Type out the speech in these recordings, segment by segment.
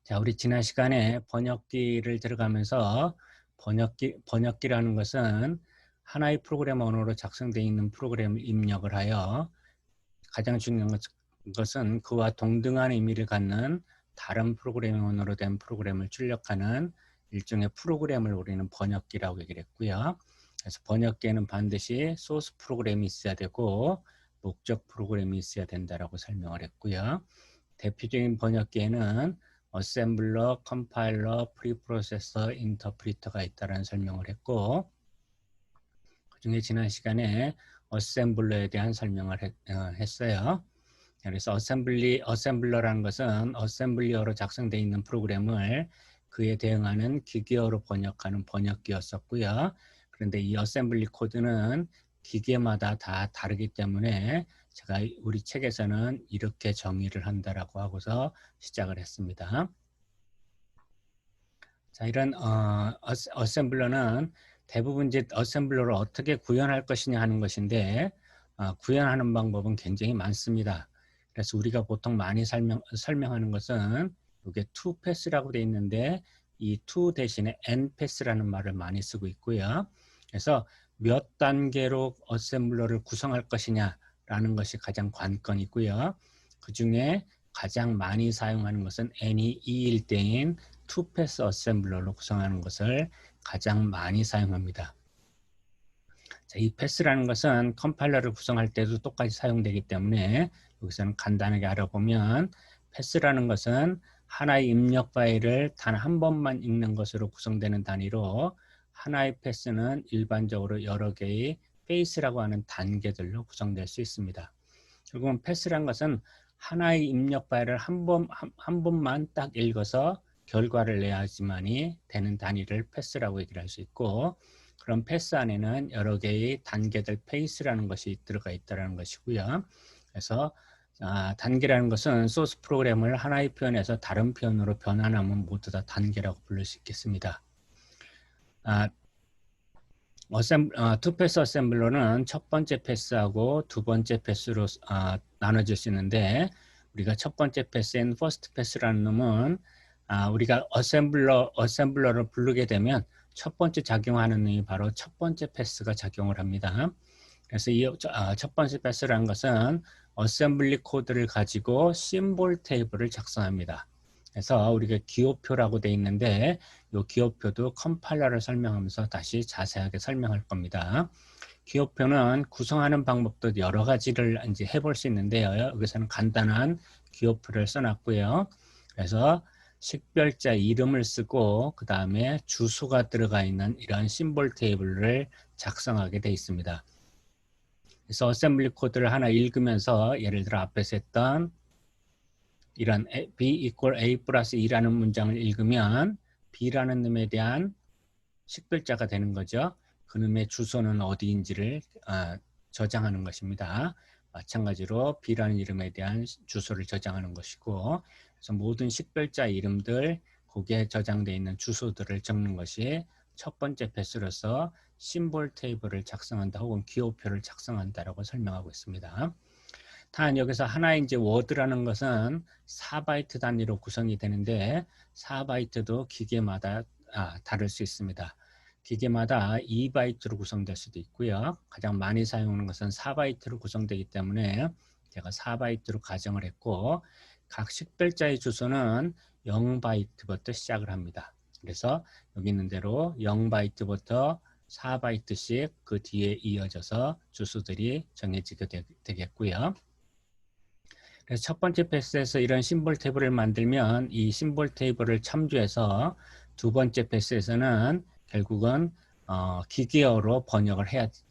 자, 우리 지난 시간에 번역기를 들어가면서 번역기라는 것은 하나의 프로그램 언어로 작성되어 있는 프로그램을 입력을 하여 가장 중요한 것은 그와 동등한 의미를 갖는 다른 프로그램 언어로 된 프로그램을 출력하는 일종의 프로그램을 우리는 번역기라고 얘기를 했고요. 그래서 번역기에는 반드시 소스 프로그램이 있어야 되고 목적 프로그램이 있어야 된다라고 설명을 했고요. 대표적인 번역기에는 어셈블러, 컴파일러, 프리프로세서, 인터프리터가 있다는 설명을 했고, 그중에 지난 시간에 어셈블러에 대한 설명을 했어요. 그래서 어셈블러라는 것은 어셈블리어로 작성되어 있는 프로그램을 그에 대응하는 기계어로 번역하는 번역기였었고요. 그런데 이 어셈블리 코드는 기계마다 다 다르기 때문에 제가 우리 책에서는 이렇게 정의를 한다라고 하고서 시작을 했습니다. 자, 이런 어셈블러는 대부분 이제 어셈블러를 어떻게 구현할 것이냐 하는 것인데 구현하는 방법은 굉장히 많습니다. 그래서 우리가 보통 많이 설명하는 것은 이게 to pass라고 되어 있는데 이 to 대신에 n pass라는 말을 많이 쓰고 있고요. 그래서 몇 단계로 어셈블러를 구성할 것이냐라는 것이 가장 관건이고요. 그 중에 가장 많이 사용하는 것은 n이 2일 때인 투패스 어셈블러로 구성하는 것을 가장 많이 사용합니다. 자, 이 패스라는 것은 컴파일러를 구성할 때도 똑같이 사용되기 때문에 여기서는 간단하게 알아보면 패스라는 것은 하나의 입력 파일을 단 한 번만 읽는 것으로 구성되는 단위로 하나의 패스는 일반적으로 여러 개의 페이스라고 하는 단계들로 구성될 수 있습니다. 결국은 패스라는 것은 하나의 입력 파일을 한 번만 딱 읽어서 결과를 내야지만이 되는 단위를 패스라고 얘기를 할 수 있고, 그런 패스 안에는 여러 개의 단계들 페이스라는 것이 들어가 있다는 것이고요. 그래서 단계라는 것은 소스 프로그램을 하나의 표현에서 다른 표현으로 변환하면 모두 다 단계라고 부를 수 있겠습니다. 투패스 어셈블러는 첫 번째 패스하고 두 번째 패스로 나눠질 수 있는데, 우리가 첫 번째 패스인 퍼스트 패스라는 놈은 우리가 어셈블러를 부르게 되면 첫 번째 작용하는 놈이 바로 첫 번째 패스가 작용을 합니다. 그래서 이 첫 번째 패스라는 것은 어셈블리 코드를 가지고 심볼 테이블을 작성합니다. 그래서 우리가 기호표라고 되어 있는데 이 기호표도 컴파일러를 설명하면서 다시 자세하게 설명할 겁니다. 기호표는 구성하는 방법도 여러 가지를 이제 해볼 수 있는데요. 여기서는 간단한 기호표를 써놨고요. 그래서 식별자 이름을 쓰고 그 다음에 주소가 들어가 있는 이런 심볼 테이블을 작성하게 되어 있습니다. 그래서 어셈블리 코드를 하나 읽으면서 예를 들어 앞에서 했던 이런 B equal A 플러스 2라는 문장을 읽으면 B라는 놈에 대한 식별자가 되는 거죠. 그 놈의 주소는 어디인지를 저장하는 것입니다. 마찬가지로 B라는 이름에 대한 주소를 저장하는 것이고, 그래서 모든 식별자 이름들, 거기에 저장되어 있는 주소들을 적는 것이 첫 번째 패스로서 심볼 테이블을 작성한다 혹은 기호표를 작성한다라고 설명하고 있습니다. 단 여기서 하나의 이제 워드라는 것은 4바이트 단위로 구성이 되는데 4바이트도 기계마다 다를 수 있습니다. 기계마다 2바이트로 구성될 수도 있고요. 가장 많이 사용하는 것은 4바이트로 구성되기 때문에 제가 4바이트로 가정을 했고, 각 식별자의 주소는 0바이트부터 시작을 합니다. 그래서 여기 있는 대로 0바이트부터 4바이트씩 그 뒤에 이어져서 주소들이 정해지게 되겠고요. 그래서 첫 번째 패스에서 이런 심볼 테이블을 만들면 이 심볼 테이블을 참조해서 두 번째 패스에서는 결국은 기계어로 번역을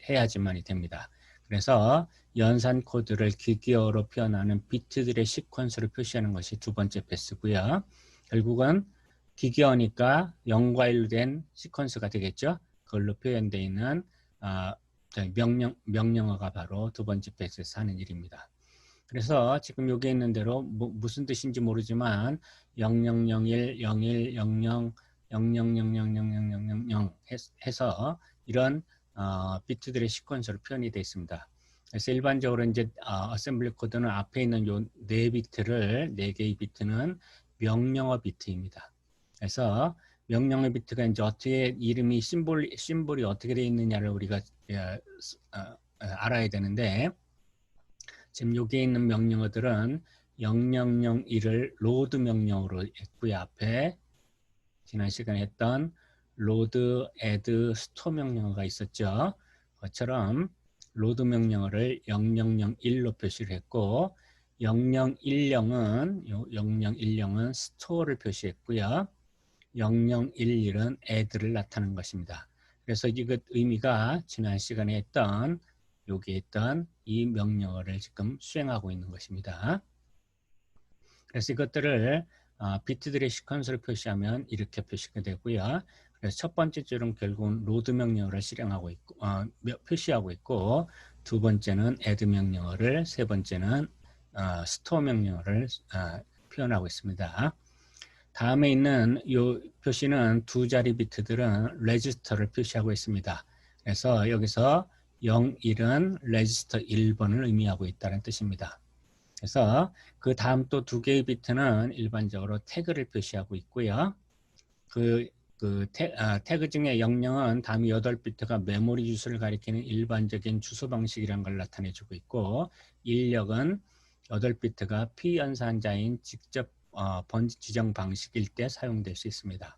해야지만이 됩니다. 그래서 연산 코드를 기계어로 표현하는 비트들의 시퀀스로 표시하는 것이 두 번째 패스고요. 결국은 기계어니까 0과 1로 된 시퀀스가 되겠죠. 그걸로 표현되어 있는 명령어가 바로 두 번째 패스에서 하는 일입니다. 그래서 지금 여기 있는 대로 무슨 뜻인지 모르지만 0001, 01, 00, 00000000 해서 이런 비트들의 시퀀스로 표현이 되어 있습니다. 그래서 일반적으로 이제 어셈블리 코드는 앞에 있는 요 네 비트를 네 개의 비트는 명령어 비트입니다. 그래서 명령어 비트가 이제 어떻게 이름이 심볼이 어떻게 되어 있느냐를 우리가 알아야 되는데, 지금 여기에 있는 명령어들은 0001을 로드 명령어로 했고요. 앞에 지난 시간에 했던 로드, 애드, 스토어 명령어가 있었죠. 그것처럼 로드 명령어를 0001로 표시를 했고 0010은 스토어를 표시했고요. 0011은 애드를 나타낸 것입니다. 그래서 이것 의미가 지난 시간에 했던 여기에 있던 이 명령어를 지금 수행하고 있는 것입니다. 그래서 이것들을 비트들의 시퀀스를 표시하면 이렇게 표시가 되고요. 그래서 첫 번째 줄은 결국은 로드 명령어를 실행하고 있고 표시하고 있고, 두 번째는 add 명령어를, 세 번째는 store 명령어를 표현하고 있습니다. 다음에 있는 이 표시는 두 자리 비트들은 레지스터를 표시하고 있습니다. 그래서 여기서 01은 레지스터 1번을 의미하고 있다는 뜻입니다. 그래서 그 다음 또 두 개의 비트는 일반적으로 태그를 표시하고 있고요. 태그 중에 00은 다음 8비트가 메모리 주소를 가리키는 일반적인 주소 방식이라는 걸 나타내주고 있고, 16은 8비트가 피연산자인 직접 번지 지정 방식일 때 사용될 수 있습니다.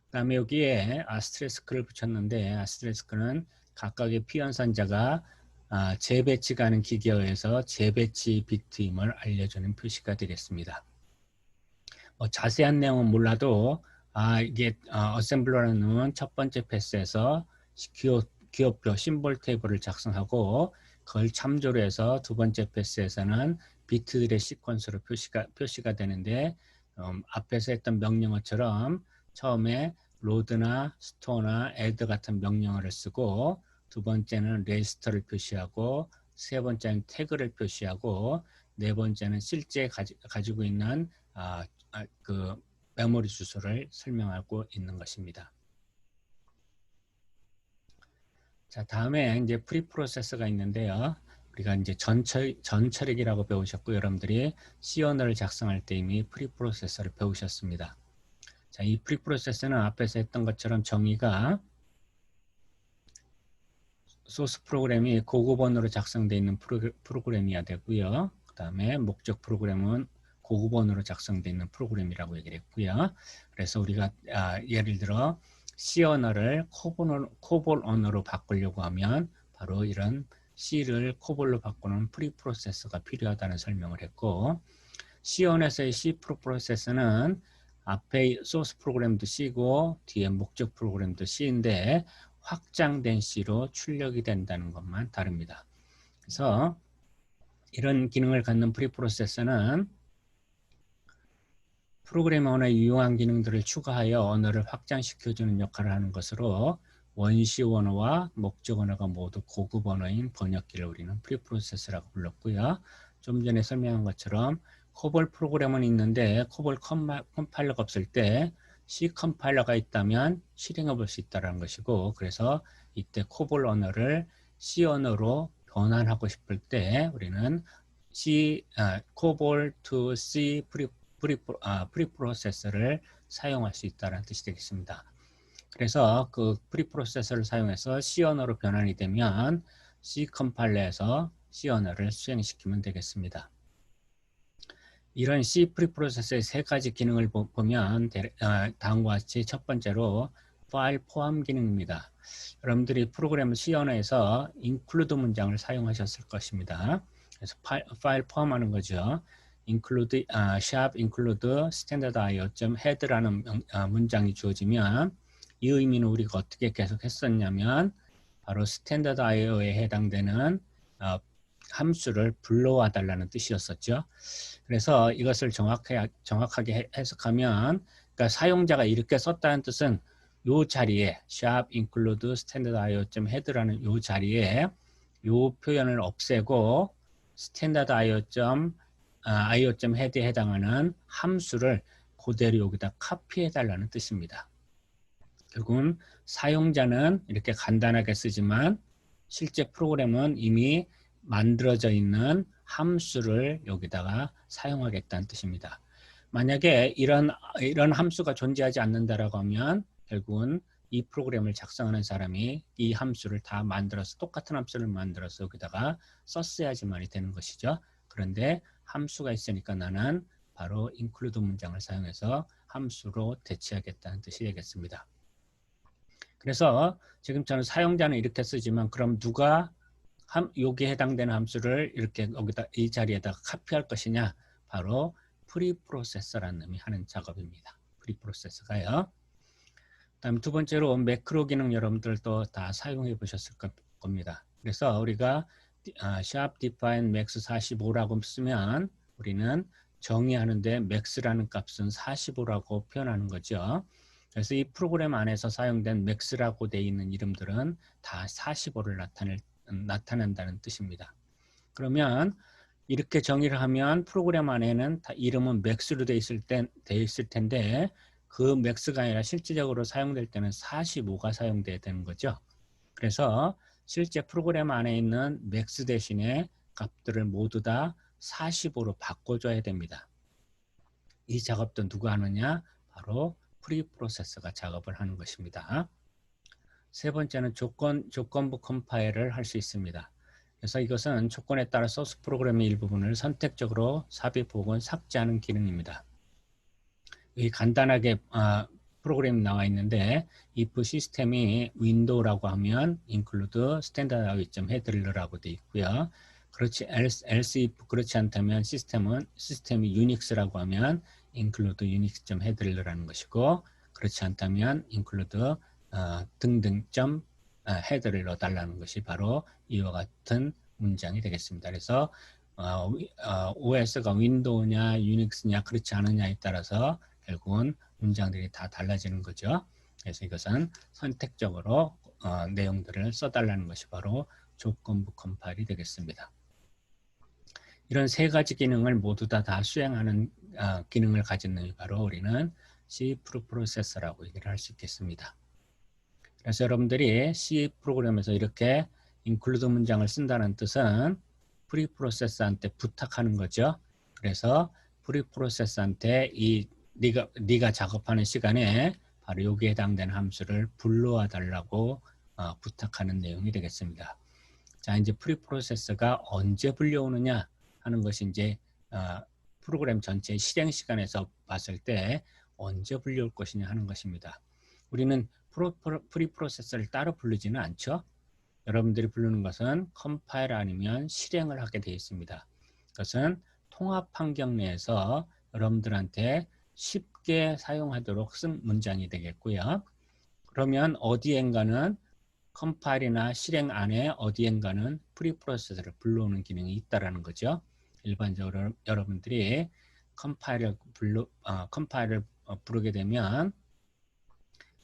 그 다음에 여기에 아스테리스크를 붙였는데, 아스테리스크는 각각의 피연산자가 재배치가 하는 기계에 의해서 재배치 비트임을 알려주는 표시가 되겠습니다. 자세한 내용은 몰라도 이게 어셈블러라는 놈은 첫 번째 패스에서 기호표 심볼 테이블을 작성하고 그걸 참조로 해서 두 번째 패스에서는 비트들의 시퀀스로 표시가 되는데, 앞에서 했던 명령어처럼 처음에 로드나 스토어나 애드 같은 명령어를 쓰고, 두 번째는 레지스터를 표시하고, 세 번째는 태그를 표시하고, 네 번째는 실제 가지고 있는 그 메모리 주소를 설명하고 있는 것입니다. 자, 다음에 이제 프리프로세서가 있는데요. 우리가 이제 전처리기라고 배우셨고, 여러분들이 C 언어를 작성할 때 이미 프리프로세서를 배우셨습니다. 자, 이 프리프로세서는 앞에서 했던 것처럼 정의가 소스 프로그램이 고급 언어로 작성되어 있는 프로그램이어야 되고요. 그 다음에 목적 프로그램은 고급 언어로 작성되어 있는 프로그램이라고 얘기를 했고요. 그래서 우리가 예를 들어 C 언어를 코볼 언어로 바꾸려고 하면 바로 이런 C를 코볼로 바꾸는 프리프로세서가 필요하다는 설명을 했고, C 언어에서의 C 프로세서는 앞에 소스 프로그램도 C고 뒤에 목적 프로그램도 C인데 확장된 C로 출력이 된다는 것만 다릅니다. 그래서 이런 기능을 갖는 프리프로세서는 프로그램 언어에 유용한 기능들을 추가하여 언어를 확장시켜주는 역할을 하는 것으로, 원시 언어와 목적 언어가 모두 고급 언어인 번역기를 우리는 프리프로세서라고 불렀고요. 좀 전에 설명한 것처럼 코볼 프로그램은 있는데 코볼 컴파일러가 없을 때 C 컴파일러가 있다면 실행해 볼 수 있다는 것이고, 그래서 이때 코볼 언어를 C 언어로 변환하고 싶을 때 우리는 코볼 to C 프리프로세서를 사용할 수 있다는 뜻이 되겠습니다. 그래서 그 프리프로세서를 사용해서 C 언어로 변환이 되면 C 컴파일러에서 C 언어를 수행시키면 되겠습니다. 이런 C 프리프로세서의 세 가지 기능을 보면 다음과 같이 첫 번째로 파일 포함 기능입니다. 여러분들이 프로그램 C 언어에서 include 문장을 사용하셨을 것입니다. 그래서 파일 포함하는 거죠. include standard.io.head라는 문장이 주어지면 이 의미는 우리가 어떻게 계속 했었냐면, 바로 standard.io에 해당되는 함수를 불러와 달라는 뜻이었었죠. 그래서 이것을 정확하게 해석하면, 그러니까 사용자가 이렇게 썼다는 뜻은 요 자리에 include standard.io.head라는 요 자리에 요 표현을 없애고 standard.io.head에 해당하는 함수를 그대로 여기다 카피해 달라는 뜻입니다. 결국은 사용자는 이렇게 간단하게 쓰지만 실제 프로그램은 이미 만들어져 있는 함수를 여기다가 사용하겠다는 뜻입니다. 만약에 이런 함수가 존재하지 않는다라고 하면 결국은 이 프로그램을 작성하는 사람이 이 함수를 다 만들어서 똑같은 함수를 만들어서 여기다가 썼어야지만이 되는 것이죠. 그런데 함수가 있으니까 나는 바로 include 문장을 사용해서 함수로 대체하겠다는 뜻이 되겠습니다. 그래서 지금 저는 사용자는 이렇게 쓰지만 그럼 누가 여기에 해당되는 함수를 이렇게 여기다 이 자리에다가 카피할 것이냐? 바로 프리프로세서라는 놈이 하는 작업입니다. 프리프로세서가요. 다음 두 번째로 매크로 기능 여러분들도 다 사용해 보셨을 겁니다. 그래서 우리가 sharp define max 45라고 쓰면 우리는 정의하는데 max라는 값은 45라고 표현하는 거죠. 그래서 이 프로그램 안에서 사용된 max라고 되어 있는 이름들은 다 45를 나타낸다는 뜻입니다. 그러면 이렇게 정의를 하면 프로그램 안에는 다 이름은 max로 되어 있을 텐데 그 max가 아니라 실질적으로 사용될 때는 45가 사용돼야 되는 거죠. 그래서 실제 프로그램 안에 있는 max 대신에 값들을 모두 다 45로 바꿔줘야 됩니다. 이 작업도 누가 하느냐? 바로 프리프로세서가 작업을 하는 것입니다. 세 번째는 조건부 컴파일을 할 수 있습니다. 그래서 이것은 조건에 따라 소스 프로그램의 일부분을 선택적으로 삽입 혹은 삭제하는 기능입니다. 여기 간단하게 프로그램이 나와 있는데 if 시스템이 윈도우라고 하면 include standard out.header라고 되어 있고요. else if 그렇지 않다면 시스템이 유닉스라고 하면 include unix.header라는 것이고 그렇지 않다면 include 등등 헤더를 넣어달라는 것이 바로 이와 같은 문장이 되겠습니다. 그래서 OS가 윈도우냐 유닉스냐 그렇지 않느냐에 따라서 결국은 문장들이 다 달라지는 거죠. 그래서 이것은 선택적으로 내용들을 써달라는 것이 바로 조건부 컴파일이 되겠습니다. 이런 세 가지 기능을 모두 다 수행하는 기능을 가진 놈이 바로 우리는 C 프로세서라고 얘기를 할 수 있겠습니다. 그래서 여러분들이 C 프로그램에서 이렇게 include 문장을 쓴다는 뜻은 프리프로세서한테 부탁하는 거죠. 그래서 프리프로세서한테 네가 작업하는 시간에 바로 여기에 해당되는 함수를 불러와 달라고 부탁하는 내용이 되겠습니다. 자, 이제 프리프로세서가 언제 불려오느냐 하는 것이 이제 프로그램 전체 실행 시간에서 봤을 때 언제 불려올 것이냐 하는 것입니다. 우리는 프리프로세서를 따로 부르지는 않죠. 여러분들이 부르는 것은 컴파일 아니면 실행을 하게 되어 있습니다. 그것은 통합 환경 내에서 여러분들한테 쉽게 사용하도록 쓴 문장이 되겠고요. 그러면 어디엔가는 컴파일이나 실행 안에 어디엔가는 프리프로세서를 불러오는 기능이 있다라는 거죠. 일반적으로 여러분들이 컴파일을 부르게 되면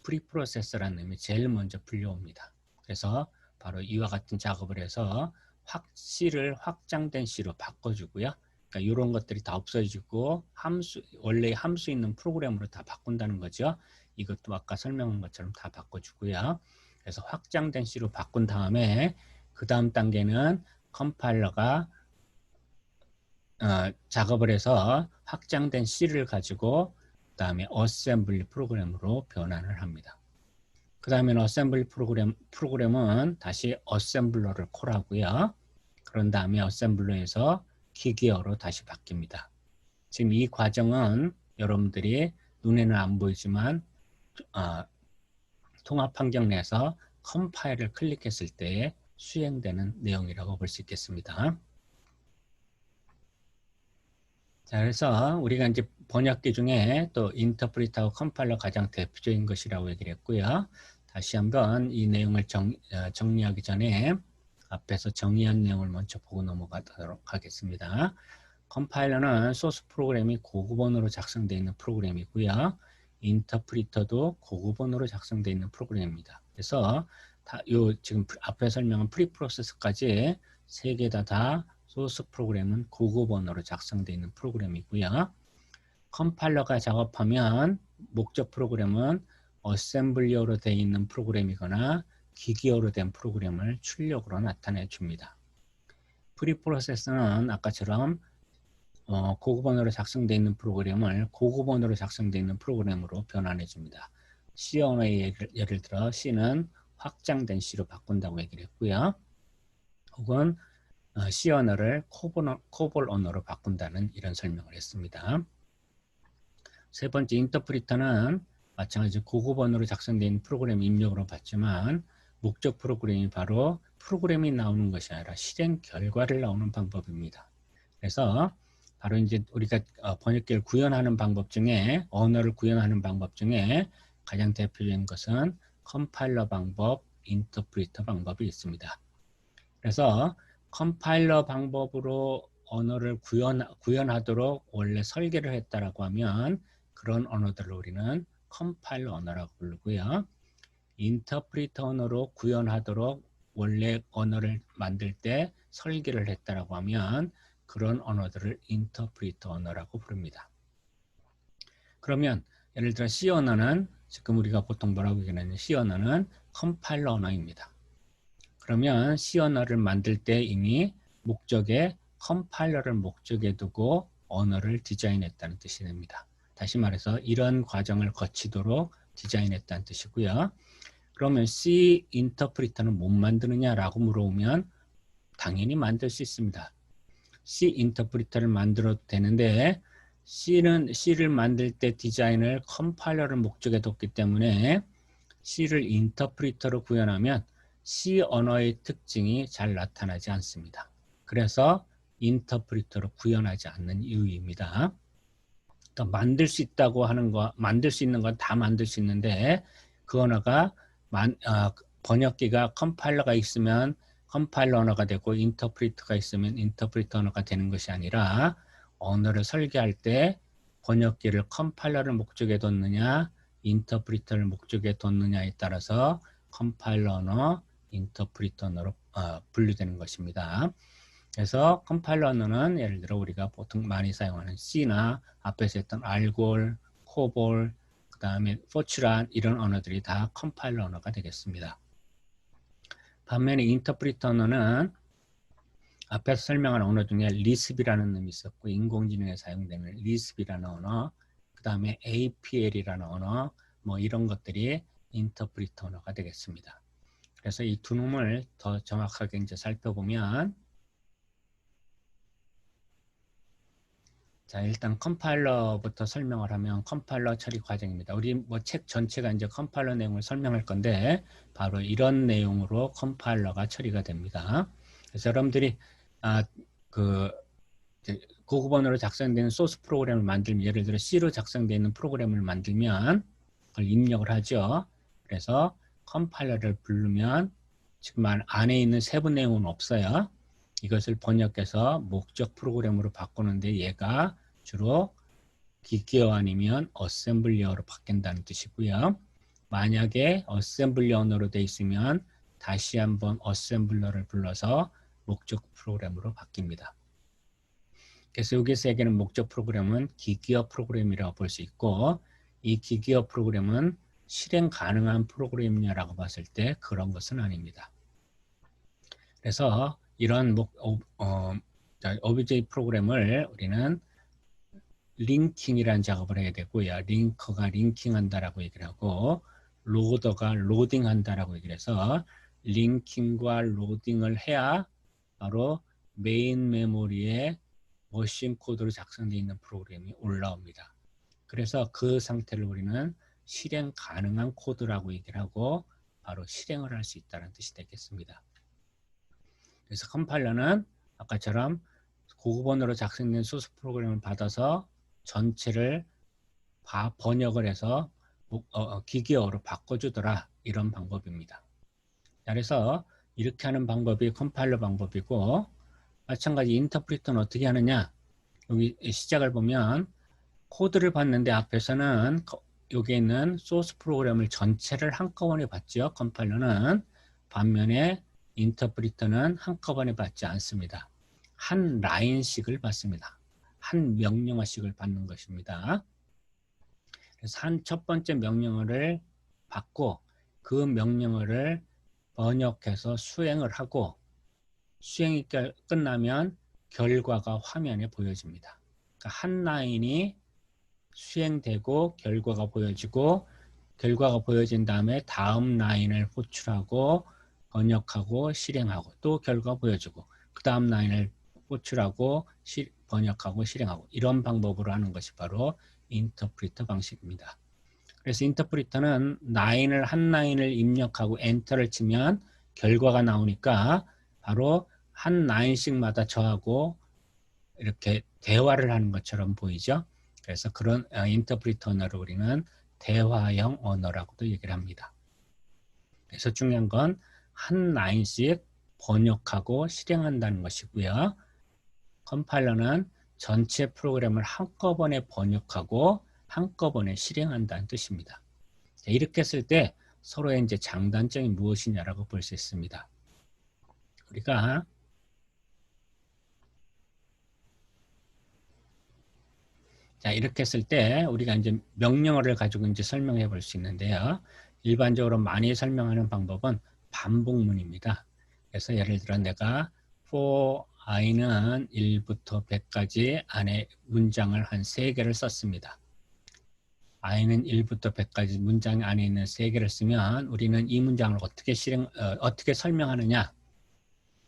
프리프로세서라는 놈이 제일 먼저 불려옵니다. 그래서 바로 이와 같은 작업을 해서 C를 확장된 C로 바꿔주고요. 그러니까 이런 것들이 다 없어지고 원래 함수 있는 프로그램으로 다 바꾼다는 거죠. 이것도 아까 설명한 것처럼 다 바꿔주고요. 그래서 확장된 C로 바꾼 다음에 그 다음 단계는 컴파일러가 작업을 해서 확장된 C를 가지고 그 다음에 어셈블리 프로그램으로 변환을 합니다. 그 다음에 어셈블리 프로그램은 다시 어셈블러를 콜하고요. 그런 다음에 어셈블러에서 기기어로 다시 바뀝니다. 지금 이 과정은 여러분들이 눈에는 안 보이지만 통합 환경 내에서 컴파일을 클릭했을 때 수행되는 내용이라고 볼 수 있겠습니다. 자, 그래서 우리가 이제 번역기 중에 또 인터프리터하고 컴파일러 가장 대표적인 것이라고 얘기를 했고요. 다시 한번 이 내용을 정리하기 전에 앞에서 정의한 내용을 먼저 보고 넘어가도록 하겠습니다. 컴파일러는 소스 프로그램이 고급원으로 작성되어 있는 프로그램이고요. 인터프리터도 고급원으로 작성되어 있는 프로그램입니다. 그래서 지금 앞에 설명한 프리프로세서까지 세 개 다 소스 프로그램은 고급원어로 작성되어 있는 프로그램이고요. 컴파일러가 작업하면 목적 프로그램은 어셈블리어로 되어 있는 프로그램이거나 기기어로 된 프로그램을 출력으로 나타내 줍니다. 프리프로세서는 아까처럼 고급 언어로 작성되어 있는 프로그램을 고급 언어로 작성되어 있는 프로그램으로 변환해 줍니다. C 언어의 예를 들어 C는 확장된 C로 바꾼다고 얘기를 했고요. 혹은 C 언어를 코볼 언어로 바꾼다는 이런 설명을 했습니다. 세 번째, 인터프리터는 마찬가지로 고급 언어로 작성되어 있는 프로그램 입력으로 봤지만 목적 프로그램이 바로 프로그램이 나오는 것이 아니라 실행 결과를 나오는 방법입니다. 그래서 바로 이제 우리가 번역기를 구현하는 방법 중에, 언어를 구현하는 방법 중에 가장 대표적인 것은 컴파일러 방법, 인터프리터 방법이 있습니다. 그래서 컴파일러 방법으로 언어를 구현하도록 원래 설계를 했다라고 하면 그런 언어들을 우리는 컴파일러 언어라고 부르고요. 인터프리터 언어로 구현하도록 원래 언어를 만들 때 설계를 했다라고 하면 그런 언어들을 인터프리터 언어라고 부릅니다. 그러면 예를 들어 C 언어는 지금 우리가 보통 뭐라고 얘기하는 C 언어는 컴파일러 언어입니다. 그러면 C 언어를 만들 때 이미 목적에 컴파일러를 목적에 두고 언어를 디자인했다는 뜻이 됩니다. 다시 말해서 이런 과정을 거치도록 디자인했다는 뜻이고요. 그러면 C 인터프리터는 못 만드느냐라고 물어보면 당연히 만들 수 있습니다. C 인터프리터를 만들어도 되는데 C를 만들 때 디자인을 컴파일러를 목적에 뒀기 때문에 C를 인터프리터로 구현하면 C 언어의 특징이 잘 나타나지 않습니다. 그래서 인터프리터로 구현하지 않는 이유입니다. 그러니까 만들 수 있다고 하는 거, 만들 수 있는 건 다 만들 수 있는데 그 언어가 번역기가 컴파일러가 있으면 컴파일러 언어가 되고 인터프리터가 있으면 인터프리터 언어가 되는 것이 아니라 언어를 설계할 때 번역기를 컴파일러를 목적에 뒀느냐 인터프리터를 목적에 뒀느냐에 따라서 컴파일러 언어, 인터프리터 언어로 분류되는 것입니다. 그래서 컴파일러 언어는 예를 들어 우리가 보통 많이 사용하는 C나 앞에서 했던 알골, 코볼, 그 다음에 포츄란 이런 언어들이 다 컴파일러 언어가 되겠습니다. 반면에 인터프리터 언어는 앞에서 설명한 언어 중에 리스비라는 놈이 있었고 인공지능에 사용되는 리스비라는 언어, 그 다음에 APL이라는 언어, 뭐 이런 것들이 인터프리터 언어가 되겠습니다. 그래서 이 두 놈을 더 정확하게 이제 살펴보면 자, 일단 컴파일러부터 설명을 하면 컴파일러 처리 과정입니다. 우리 뭐 책 전체가 이제 컴파일러 내용을 설명할 건데 바로 이런 내용으로 컴파일러가 처리가 됩니다. 그래서 여러분들이 고급 언어로 작성되는 소스 프로그램을 만들면 예를 들어 C로 작성되어 있는 프로그램을 만들면 그걸 입력을 하죠. 그래서 컴파일러를 부르면 지금 안에 있는 세부 내용은 없어요. 이것을 번역해서 목적 프로그램으로 바꾸는데 얘가 주로 기기어 아니면 어셈블리어로 바뀐다는 뜻이고요. 만약에 어셈블리 언어로 되어 있으면 다시 한번 어셈블러를 불러서 목적 프로그램으로 바뀝니다. 그래서 여기서 얘기하는 목적 프로그램은 기기어 프로그램이라고 볼 수 있고 이 기기어 프로그램은 실행 가능한 프로그램이냐라고 봤을 때 그런 것은 아닙니다. 그래서 이런 오브젝트 프로그램을 우리는 링킹이라는 작업을 해야 되고요. 링커가 링킹한다라고 얘기를 하고 로더가 로딩한다라고 얘기를 해서 링킹과 로딩을 해야 바로 메인 메모리에 머신 코드로 작성되어 있는 프로그램이 올라옵니다. 그래서 그 상태를 우리는 실행 가능한 코드라고 얘기를 하고 바로 실행을 할 수 있다는 뜻이 되겠습니다. 그래서 컴파일러는 아까처럼 고급 언어로 작성된 소스 프로그램을 받아서 전체를 번역을 해서 기기어로 바꿔주더라 이런 방법입니다. 그래서 이렇게 하는 방법이 컴파일러 방법이고 마찬가지 인터프리터는 어떻게 하느냐 여기 시작을 보면 코드를 봤는데 앞에서는 여기에 있는 소스 프로그램을 전체를 한꺼번에 봤죠. 컴파일러는 반면에 인터프리터는 한꺼번에 받지 않습니다. 한 라인씩을 받습니다. 한 명령어씩을 받는 것입니다. 그래서 첫 번째 명령어를 받고 그 명령어를 번역해서 수행을 하고 수행이 끝나면 결과가 화면에 보여집니다. 한 라인이 수행되고 결과가 보여지고 결과가 보여진 다음에 다음 라인을 호출하고 번역하고 실행하고 또 결과 보여주고 그 다음 라인을 호출하고 번역하고 실행하고 이런 방법으로 하는 것이 바로 인터프리터 방식입니다. 그래서 인터프리터는 한 라인을 입력하고 엔터를 치면 결과가 나오니까 바로 한 라인씩마다 저하고 이렇게 대화를 하는 것처럼 보이죠. 그래서 그런 인터프리터 언어를 우리는 대화형 언어라고도 얘기를 합니다. 그래서 중요한 건 한 라인씩 번역하고 실행한다는 것이고요. 컴파일러는 전체 프로그램을 한꺼번에 번역하고 한꺼번에 실행한다는 뜻입니다. 이렇게 했을 때 서로의 이제 장단점이 무엇이냐라고 볼 수 있습니다. 우리가 이렇게 했을 때 우리가 이제 명령어를 가지고 이제 설명해 볼 수 있는데요. 일반적으로 많이 설명하는 방법은 반복문입니다. 그래서 예를 들어 내가 for i는 1부터 100까지 안에 문장을 한 3개를 썼습니다. i는 1부터 100까지 문장 안에 있는 3개를 쓰면 우리는 이 문장을 어떻게 설명하느냐.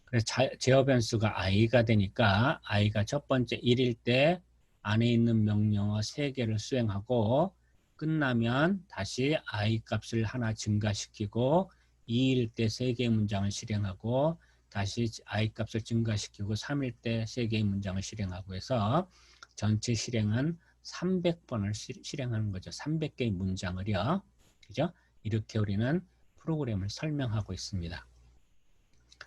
그래서 제어 변수가 i가 되니까 i가 첫 번째 1일 때 안에 있는 명령어 3개를 수행하고 끝나면 다시 i 값을 하나 증가시키고 2일 때 3개의 문장을 실행하고 다시 i 값을 증가시키고 3일 때 3개의 문장을 실행하고 해서 전체 실행은 300번을 실행하는 거죠. 300개의 문장을요. 그죠? 이렇게 우리는 프로그램을 설명하고 있습니다.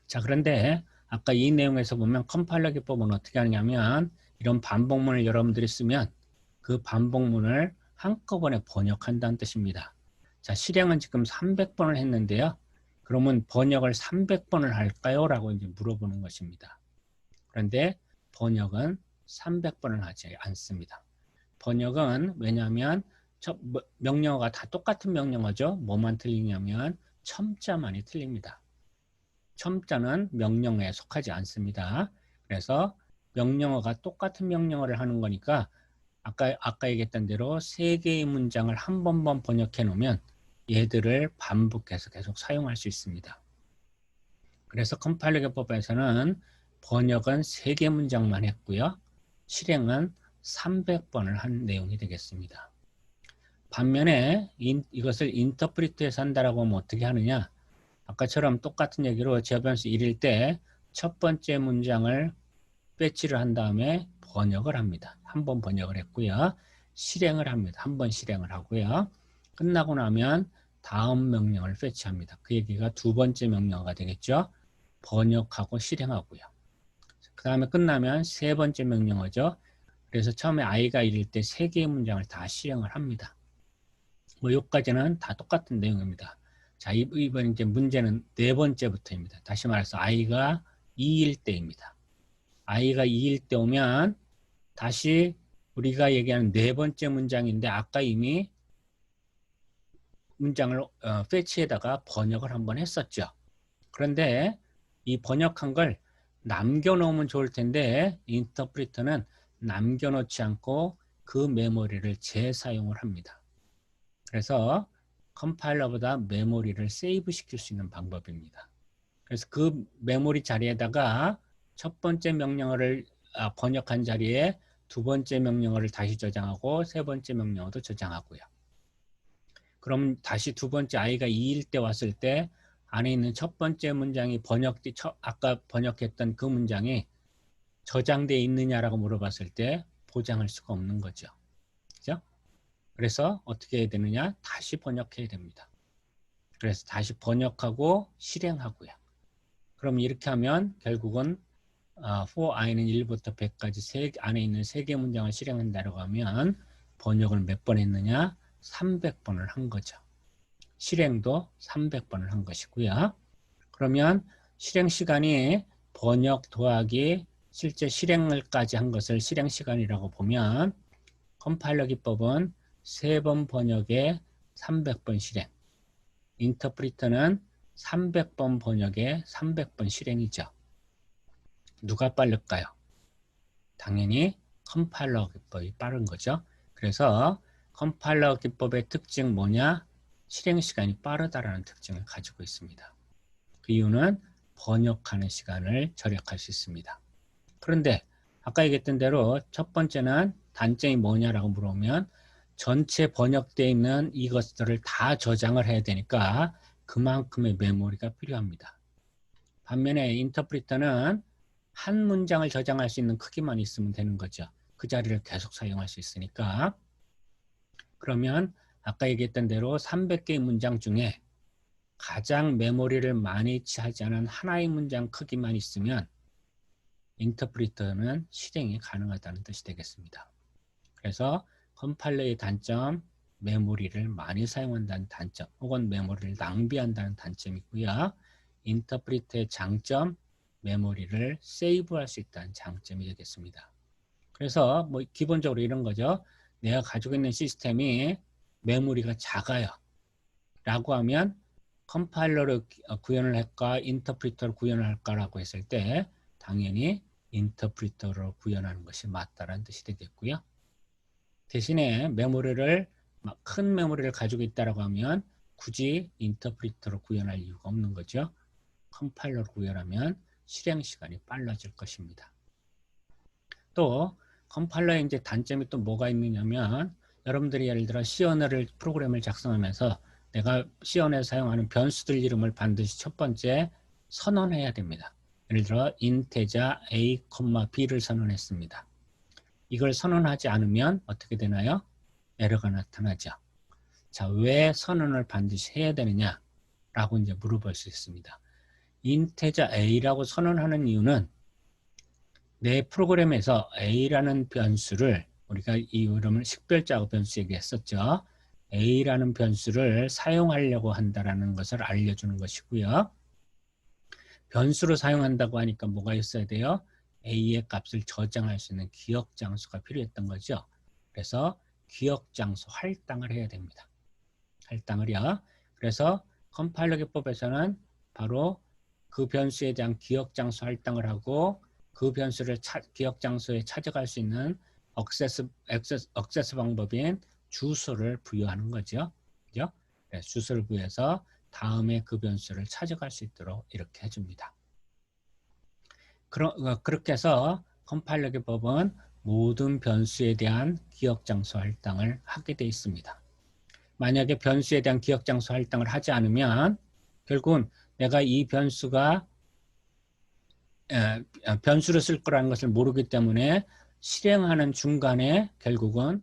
자, 그런데 아까 이 내용에서 보면 컴파일러 기법은 어떻게 하냐면 이런 반복문을 여러분들이 쓰면 그 반복문을 한꺼번에 번역한다는 뜻입니다. 자, 실행은 지금 300번을 했는데요. 그러면 번역을 300번을 할까요? 라고 이제 물어보는 것입니다. 그런데 번역은 300번을 하지 않습니다. 번역은 왜냐하면 명령어가 다 똑같은 명령어죠. 뭐만 틀리냐면 첨자만이 틀립니다. 첨자는 명령어에 속하지 않습니다. 그래서 명령어가 똑같은 명령어를 하는 거니까 아까 얘기했던 대로 3개의 문장을 한 번만 번역해 놓으면 얘들을 반복해서 계속 사용할 수 있습니다. 그래서 컴파일러 기법에서는 번역은 3개 문장만 했고요. 실행은 300번을 한 내용이 되겠습니다. 반면에 이것을 인터프리트에서 한다라고 하면 어떻게 하느냐? 아까처럼 똑같은 얘기로 제어 변수 1일 때 첫 번째 문장을 배치를 한 다음에 번역을 합니다. 한 번 번역을 했고요. 실행을 합니다. 한 번 실행을 하고요. 끝나고 나면 다음 명령을 배치합니다. 그 얘기가 두 번째 명령어가 되겠죠. 번역하고 실행하고요. 그 다음에 끝나면 세 번째 명령어죠. 그래서 처음에 i가 1일 때 3개의 문장을 다 실행을 합니다. 뭐 여기까지는 다 똑같은 내용입니다. 자, 이번 이제 문제는 네 번째부터입니다. 다시 말해서 i가 2일 때입니다. i가 2일 때 오면 다시 우리가 얘기하는 네 번째 문장인데 아까 이미 문장을 패치에다가 번역을 한번 했었죠. 그런데 이 번역한 걸 남겨놓으면 좋을 텐데 인터프리터는 남겨놓지 않고 그 메모리를 재사용을 합니다. 그래서 컴파일러보다 메모리를 세이브 시킬 수 있는 방법입니다. 그래서 그 메모리 자리에다가 첫 번째 명령어를 번역한 자리에 두 번째 명령어를 다시 저장하고 세 번째 명령어도 저장하고요. 그럼 다시 두 번째 i가 2일 때 왔을 때 안에 있는 첫 번째 문장이 아까 번역했던 그 문장이 저장되어 있느냐라고 물어봤을 때 보장할 수가 없는 거죠. 그죠? 그래서 어떻게 해야 되느냐? 다시 번역해야 됩니다. 그래서 다시 번역하고 실행하고요. 그럼 이렇게 하면 결국은 for i는 1부터 100까지 안에 있는 3개 문장을 실행한다고 하면 번역을 몇 번 했느냐? 300번을 한 거죠. 실행도 300번을 한 것이고요. 그러면 실행 시간이 번역 더하기 실제 실행을까지 한 것을 실행 시간이라고 보면 컴파일러 기법은 3번 번역에 300번 실행, 인터프리터는 300번 번역에 300번 실행이죠. 누가 빠를까요? 당연히 컴파일러 기법이 빠른 거죠. 그래서 컴파일러 기법의 특징 뭐냐? 실행 시간이 빠르다라는 특징을 가지고 있습니다. 그 이유는 번역하는 시간을 절약할 수 있습니다. 그런데 아까 얘기했던 대로 첫 번째는 단점이 뭐냐라고 물어보면 전체 번역되어 있는 이것들을 다 저장을 해야 되니까 그만큼의 메모리가 필요합니다. 반면에 인터프리터는 한 문장을 저장할 수 있는 크기만 있으면 되는 거죠. 그 자리를 계속 사용할 수 있으니까. 그러면 아까 얘기했던 대로 300개의 문장 중에 가장 메모리를 많이 차지 않은 하나의 문장 크기만 있으면 인터프리터는 실행이 가능하다는 뜻이 되겠습니다. 그래서 컴파일러의 단점, 메모리를 많이 사용한다는 단점, 혹은 메모리를 낭비한다는 단점이고요. 인터프리터의 장점, 메모리를 세이브할 수 있다는 장점이 되겠습니다. 그래서 뭐 기본적으로 이런 거죠. 내가 가지고 있는 시스템이 메모리가 작아요. 라고 하면 컴파일러를 구현을 할까, 인터프리터를 구현을 할까라고 했을 때 당연히 인터프리터를 구현하는 것이 맞다라는 뜻이 되겠고요. 대신에 메모리를 큰 메모리를 가지고 있다라고 하면 굳이 인터프리터로 구현할 이유가 없는 거죠. 컴파일러로 구현하면 실행 시간이 빨라질 것입니다. 또 컴파일러의 이제 단점이 또 뭐가 있느냐면 여러분들이 예를 들어 C 언어를 프로그램을 작성하면서 내가 C 언어에서 사용하는 변수들 이름을 반드시 첫 번째 선언해야 됩니다. 예를 들어 인테자 A, B를 선언했습니다. 이걸 선언하지 않으면 어떻게 되나요? 에러가 나타나죠. 자, 왜 선언을 반드시 해야 되느냐? 라고 이제 물어볼 수 있습니다. 인테자 A라고 선언하는 이유는 내 프로그램에서 A라는 변수를 우리가 이 이름을 식별자고 변수 얘기했었죠. A라는 변수를 사용하려고 한다라는 것을 알려주는 것이고요. 변수로 사용한다고 하니까 뭐가 있어야 돼요? A의 값을 저장할 수 있는 기억 장소가 필요했던 거죠. 그래서 기억 장소 할당을 해야 됩니다. 할당을요. 그래서 컴파일러 기법에서는 바로 그 변수에 대한 기억 장소 할당을 하고 그 변수를 기억 장소에 찾아갈 수 있는 액세스 방법인 주소를 부여하는 거죠. 그죠? 네, 주소를 부여해서 다음에 그 변수를 찾아갈 수 있도록 이렇게 해줍니다. 그렇게 해서 컴파일러 기법은 모든 변수에 대한 기억 장소 할당을 하게 되어 있습니다. 만약에 변수에 대한 기억 장소 할당을 하지 않으면 결국은 내가 이 변수가 변수를 쓸 거라는 것을 모르기 때문에 실행하는 중간에 결국은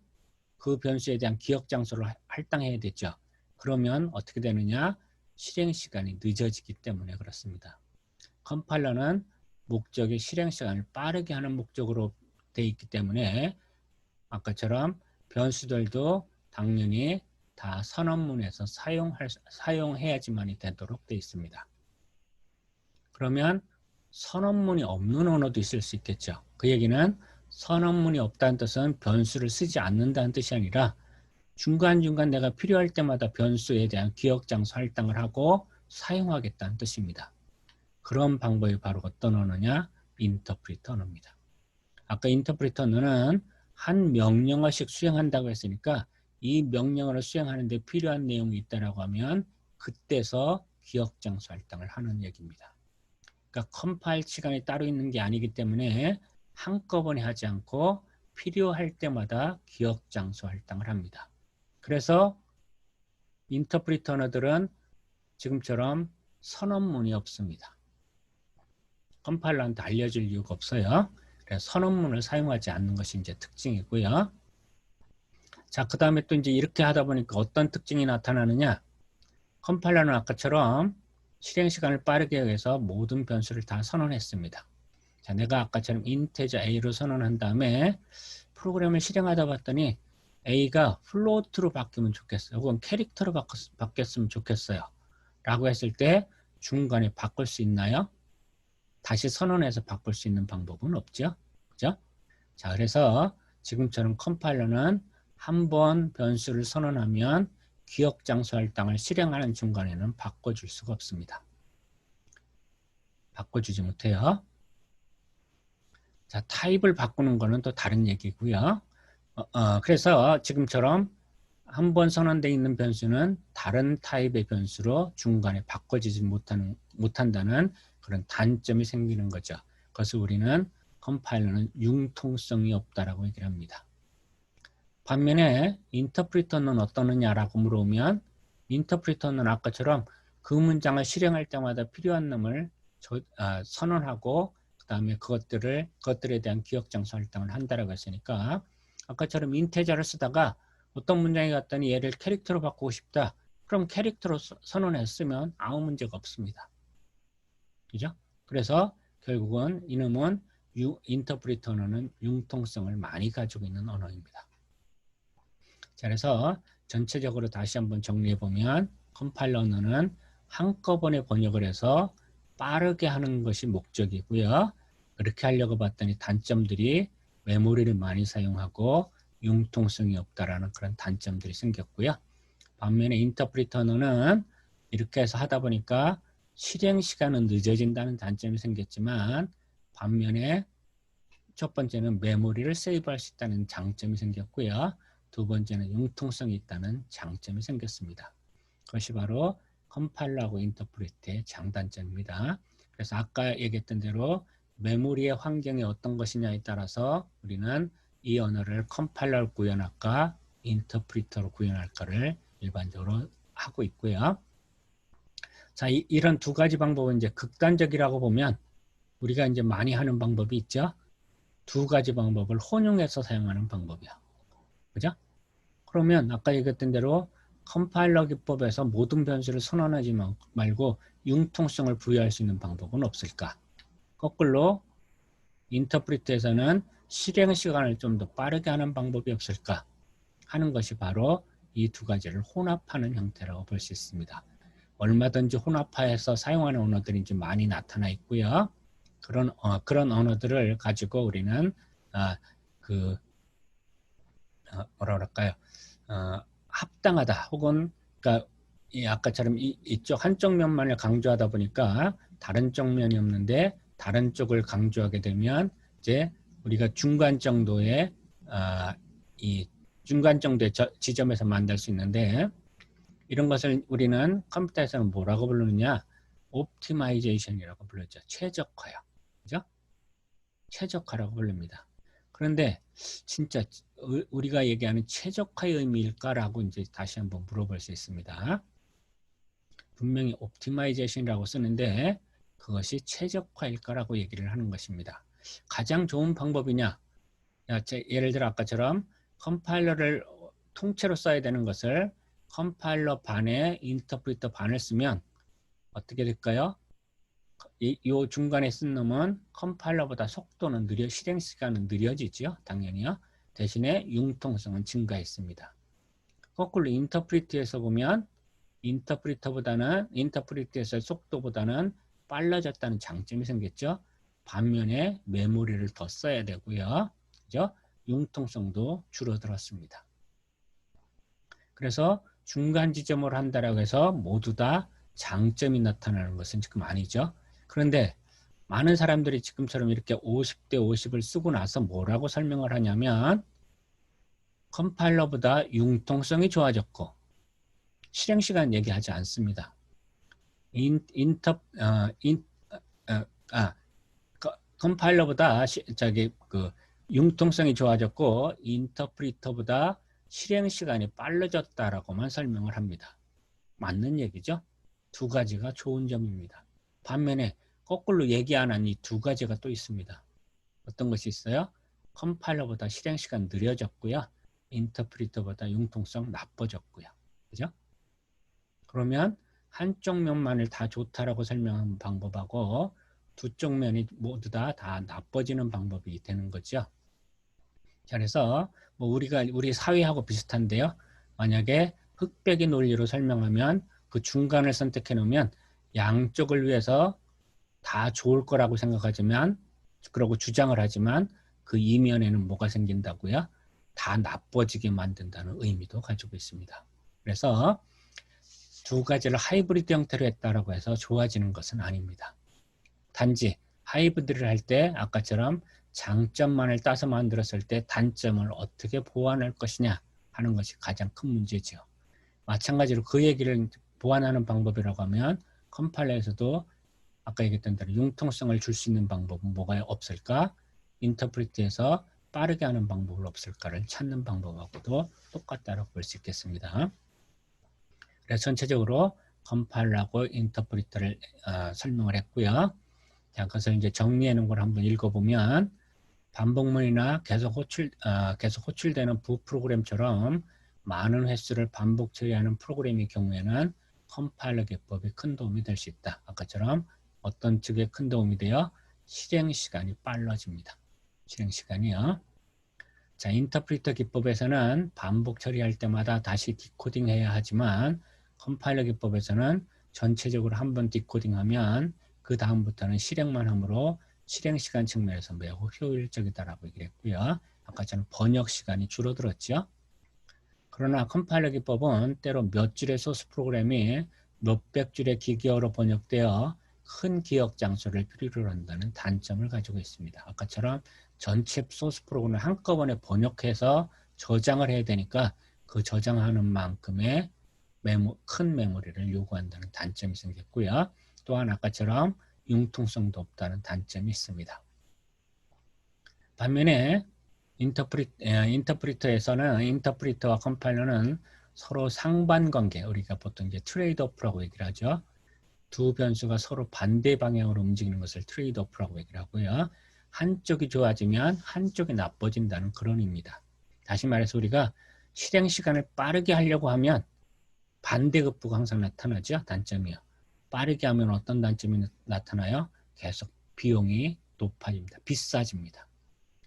그 변수에 대한 기억 장소를 할당해야 되죠. 그러면 어떻게 되느냐? 실행 시간이 늦어지기 때문에 그렇습니다. 컴파일러는 목적이 실행 시간을 빠르게 하는 목적으로 되어 있기 때문에 아까처럼 변수들도 당연히 다 선언문에서 사용해야지만이 되도록 되어 있습니다. 그러면 선언문이 없는 언어도 있을 수 있겠죠. 그 얘기는 선언문이 없다는 뜻은 변수를 쓰지 않는다는 뜻이 아니라 중간중간 내가 필요할 때마다 변수에 대한 기억 장소 할당을 하고 사용하겠다는 뜻입니다. 그런 방법이 바로 어떤 언어냐? 인터프리터 언어입니다. 아까 인터프리터 언어는 한 명령어씩 수행한다고 했으니까 이 명령어를 수행하는 데 필요한 내용이 있다고 하면 그때서 기억 장소 할당을 하는 얘기입니다. 그러니까 컴파일 시간이 따로 있는 게 아니기 때문에 한꺼번에 하지 않고 필요할 때마다 기억 장소 할당을 합니다. 그래서 인터프리터 언어들은 지금처럼 선언문이 없습니다. 컴파일러한테 알려줄 이유가 없어요. 그래서 선언문을 사용하지 않는 것이 이제 특징이고요. 자, 그 다음에 또 이제 이렇게 하다 보니까 어떤 특징이 나타나느냐? 컴파일러는 아까처럼 실행 시간을 빠르게 해서 모든 변수를 다 선언했습니다. 자, 내가 아까처럼 인테저 A로 선언한 다음에 프로그램을 실행하다 봤더니 A가 플로트로 바뀌면 좋겠어요. 혹은 캐릭터로 바뀌었으면 좋겠어요. 라고 했을 때 중간에 바꿀 수 있나요? 다시 선언해서 바꿀 수 있는 방법은 없죠. 그죠? 자, 그래서 지금처럼 컴파일러는 한번 변수를 선언하면 기억 장소 할당을 실행하는 중간에는 바꿔줄 수가 없습니다. 바꿔주지 못해요. 자, 타입을 바꾸는 거는 또 다른 얘기고요. 그래서 지금처럼 한 번 선언되어 있는 변수는 다른 타입의 변수로 중간에 바꿔지지 못한다는 그런 단점이 생기는 거죠. 그래서 우리는 컴파일러는 융통성이 없다라고 얘기를 합니다. 반면에 인터프리터는 어떠느냐라고 물어보면 인터프리터는 아까처럼 그 문장을 실행할 때마다 필요한 놈을 선언하고 그 다음에 그것들에 대한 기억장소 할당을 한다라고 했으니까 아까처럼 인테저를 쓰다가 어떤 문장이 갔더니 얘를 캐릭터로 바꾸고 싶다. 그럼 캐릭터로 선언했으면 아무 문제가 없습니다. 그죠? 그래서 결국은 이놈은 인터프리터 언어는 융통성을 많이 가지고 있는 언어입니다. 자, 그래서 전체적으로 다시 한번 정리해 보면 컴파일러 언어는 한꺼번에 번역을 해서 빠르게 하는 것이 목적이고요. 그렇게 하려고 봤더니 단점들이 메모리를 많이 사용하고 융통성이 없다라는 그런 단점들이 생겼고요. 반면에 인터프리터 언어는 이렇게 해서 하다 보니까 실행 시간은 늦어진다는 단점이 생겼지만 반면에 첫 번째는 메모리를 세이브할 수 있다는 장점이 생겼고요. 두 번째는 융통성이 있다는 장점이 생겼습니다. 그것이 바로 컴파일러하고 인터프리터의 장단점입니다. 그래서 아까 얘기했던 대로 메모리의 환경이 어떤 것이냐에 따라서 우리는 이 언어를 컴파일러로 구현할까 인터프리터로 구현할까를 일반적으로 하고 있고요. 자, 이런 두 가지 방법은 이제 극단적이라고 보면 우리가 이제 많이 하는 방법이 있죠. 두 가지 방법을 혼용해서 사용하는 방법이야. 그죠? 그러면 아까 얘기했던 대로 컴파일러 기법에서 모든 변수를 선언하지 말고 융통성을 부여할 수 있는 방법은 없을까? 거꾸로 인터프리트에서는 실행 시간을 좀 더 빠르게 하는 방법이 없을까? 하는 것이 바로 이 두 가지를 혼합하는 형태라고 볼 수 있습니다. 얼마든지 혼합화해서 사용하는 언어들이 좀 많이 나타나 있고요. 그런 언어들을 가지고 우리는 뭐라 그럴까요? 합당하다 혹은 그러니까 아까처럼 이쪽 한쪽 면만을 강조하다 보니까 다른 쪽 면이 없는데 다른 쪽을 강조하게 되면 이제 우리가 중간 정도의 이 중간 정도의 지점에서 만들 수 있는데 이런 것을 우리는 컴퓨터에서는 뭐라고 부르느냐? 옵티마이제이션이라고 불렀죠. 최적화요. 그죠? 최적화라고 부릅니다. 그런데 진짜 우리가 얘기하는 최적화의 의미일까라고 이제 다시 한번 물어볼 수 있습니다. 분명히 옵티마이제이션이라고 쓰는데 그것이 최적화일까라고 얘기를 하는 것입니다. 가장 좋은 방법이냐? 예를 들어 아까처럼 컴파일러를 통째로 써야 되는 것을 컴파일러 반에 인터프리터 반을 쓰면 어떻게 될까요? 이 중간에 쓴 놈은 컴파일러보다 속도는 실행 시간은 느려지죠. 당연히요. 대신에 융통성은 증가했습니다. 거꾸로 인터프리트에서 보면 인터프리트에서의 속도보다는 빨라졌다는 장점이 생겼죠. 반면에 메모리를 더 써야 되고요. 그죠? 융통성도 줄어들었습니다. 그래서 중간 지점으로 한다라고 해서 모두 다 장점이 나타나는 것은 지금 아니죠. 그런데 많은 사람들이 지금처럼 이렇게 50대 50을 쓰고 나서 뭐라고 설명을 하냐면 컴파일러보다 융통성이 좋아졌고 실행시간 얘기하지 않습니다. 컴파일러보다 융통성이 좋아졌고 인터프리터보다 실행시간이 빨라졌다라고만 설명을 합니다. 맞는 얘기죠? 두 가지가 좋은 점입니다. 반면에 거꾸로 얘기 안 한 이 두 가지가 또 있습니다. 어떤 것이 있어요? 컴파일러보다 실행시간 느려졌고요. 인터프리터보다 융통성 나빠졌고요. 그죠? 그러면 한쪽 면만을 다 좋다라고 설명하는 방법하고 두 쪽 면이 모두 다 나빠지는 방법이 되는 거죠. 자, 그래서 우리 사회하고 비슷한데요. 만약에 흑백이 논리로 설명하면 그 중간을 선택해 놓으면 양쪽을 위해서 다 좋을 거라고 생각하지만 그러고 주장을 하지만 그 이면에는 뭐가 생긴다고요? 다 나빠지게 만든다는 의미도 가지고 있습니다. 그래서 두 가지를 하이브리드 형태로 했다라고 해서 좋아지는 것은 아닙니다. 단지 하이브리드를 할 때 아까처럼 장점만을 따서 만들었을 때 단점을 어떻게 보완할 것이냐 하는 것이 가장 큰 문제죠. 마찬가지로 그 얘기를 보완하는 방법이라고 하면 컴파일러에서도 아까 얘기했던 대로 융통성을 줄 수 있는 방법은 뭐가 없을까? 인터프리트에서 빠르게 하는 방법은 없을까를 찾는 방법하고도 똑같다고 볼 수 있겠습니다. 그래서 전체적으로 컴파일러하고 인터프리터를 설명을 했고요. 자, 그것을 이제 정리해 놓은 걸 한번 읽어보면 반복문이나 계속 호출되는 부 프로그램처럼 많은 횟수를 반복 처리하는 프로그램의 경우에는 컴파일러 기법이 큰 도움이 될 수 있다. 아까처럼 어떤 쪽에 큰 도움이 되어 실행 시간이 빨라집니다. 실행 시간이요. 자, 인터프리터 기법에서는 반복 처리할 때마다 다시 디코딩해야 하지만 컴파일러 기법에서는 전체적으로 한번 디코딩하면 그 다음부터는 실행만 하므로 실행 시간 측면에서 매우 효율적이다라고 얘기를 했고요. 아까처럼 번역 시간이 줄어들었죠. 그러나 컴파일러 기법은 때로 몇 줄의 소스 프로그램이 몇백 줄의 기계어로 번역되어 큰 기억 장소를 필요로 한다는 단점을 가지고 있습니다. 아까처럼 전체 소스 프로그램을 한꺼번에 번역해서 저장을 해야 되니까 그 저장하는 만큼의 큰 메모리를 요구한다는 단점이 생겼고요. 또한 아까처럼 융통성도 없다는 단점이 있습니다. 반면에 인터프리터에서는 인터프리터와 컴파일러는 서로 상반관계, 우리가 보통 이제 트레이드오프라고 얘기를 하죠. 두 변수가 서로 반대 방향으로 움직이는 것을 트레이드오프라고 얘기를 하고요. 한쪽이 좋아지면 한쪽이 나빠진다는 그런 의미입니다. 다시 말해서 우리가 실행 시간을 빠르게 하려고 하면 반대급부가 항상 나타나죠. 단점이요. 빠르게 하면 어떤 단점이 나타나요? 계속 비용이 높아집니다. 비싸집니다.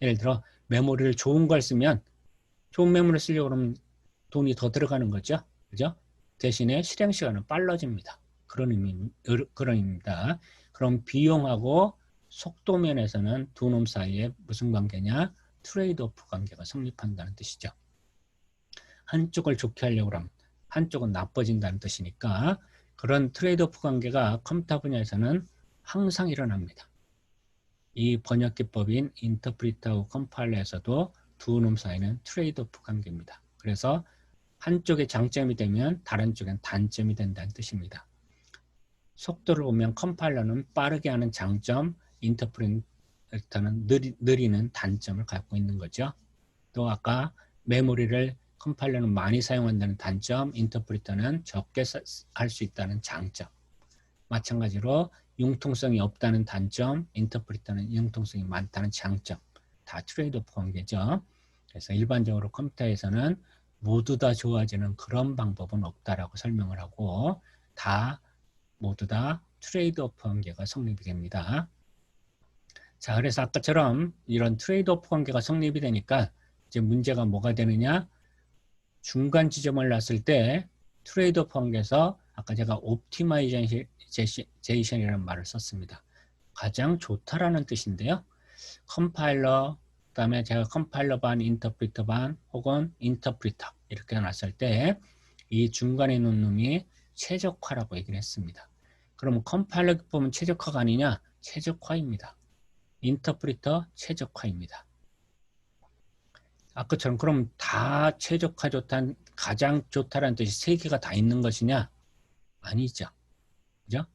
예를 들어 메모리를 좋은 걸 쓰면 좋은 메모리를 쓰려고 그러면 돈이 더 들어가는 거죠. 그죠? 대신에 실행 시간은 빨라집니다. 그런 의미입니다. 그럼 비용하고 속도 면에서는 두 놈 사이에 무슨 관계냐? 트레이드오프 관계가 성립한다는 뜻이죠. 한쪽을 좋게 하려고 하면 한쪽은 나빠진다는 뜻이니까 그런 트레이드오프 관계가 컴퓨터 분야에서는 항상 일어납니다. 이 번역 기법인 인터프리터하고 컴파일러에서도 두 놈 사이는 트레이드오프 관계입니다. 그래서 한쪽에 장점이 되면 다른 쪽엔 단점이 된다는 뜻입니다. 속도를 보면 컴파일러는 빠르게 하는 장점, 인터프리터는 느리는 단점을 갖고 있는 거죠. 또 아까 메모리를 컴파일러는 많이 사용한다는 단점, 인터프리터는 적게 할 수 있다는 장점. 마찬가지로 융통성이 없다는 단점, 인터프리터는 융통성이 많다는 장점. 다 트레이드오프 관계죠. 그래서 일반적으로 컴퓨터에서는 모두 다 좋아지는 그런 방법은 없다라고 설명을 하고 모두 다 트레이드오프 관계가 성립이 됩니다. 자, 그래서 아까처럼 이런 트레이드오프 관계가 성립이 되니까 이제 문제가 뭐가 되느냐? 중간 지점을 놨을 때 트레이드오프 관계에서 아까 제가 옵티마이제이션이라는 말을 썼습니다. 가장 좋다라는 뜻인데요. 컴파일러, 그다음에 제가 컴파일러 반, 인터프리터 반, 혹은 인터프리터 이렇게 놨을 때 이 중간에 있는 놈이 최적화라고 얘기를 했습니다. 그러면 컴파일러 기법은 최적화가 아니냐? 최적화입니다. 인터프리터 최적화입니다. 아까처럼 그럼 다 최적화 좋다는 가장 좋다라는 뜻이 세 개가 다 있는 것이냐? 아니죠. 그죠?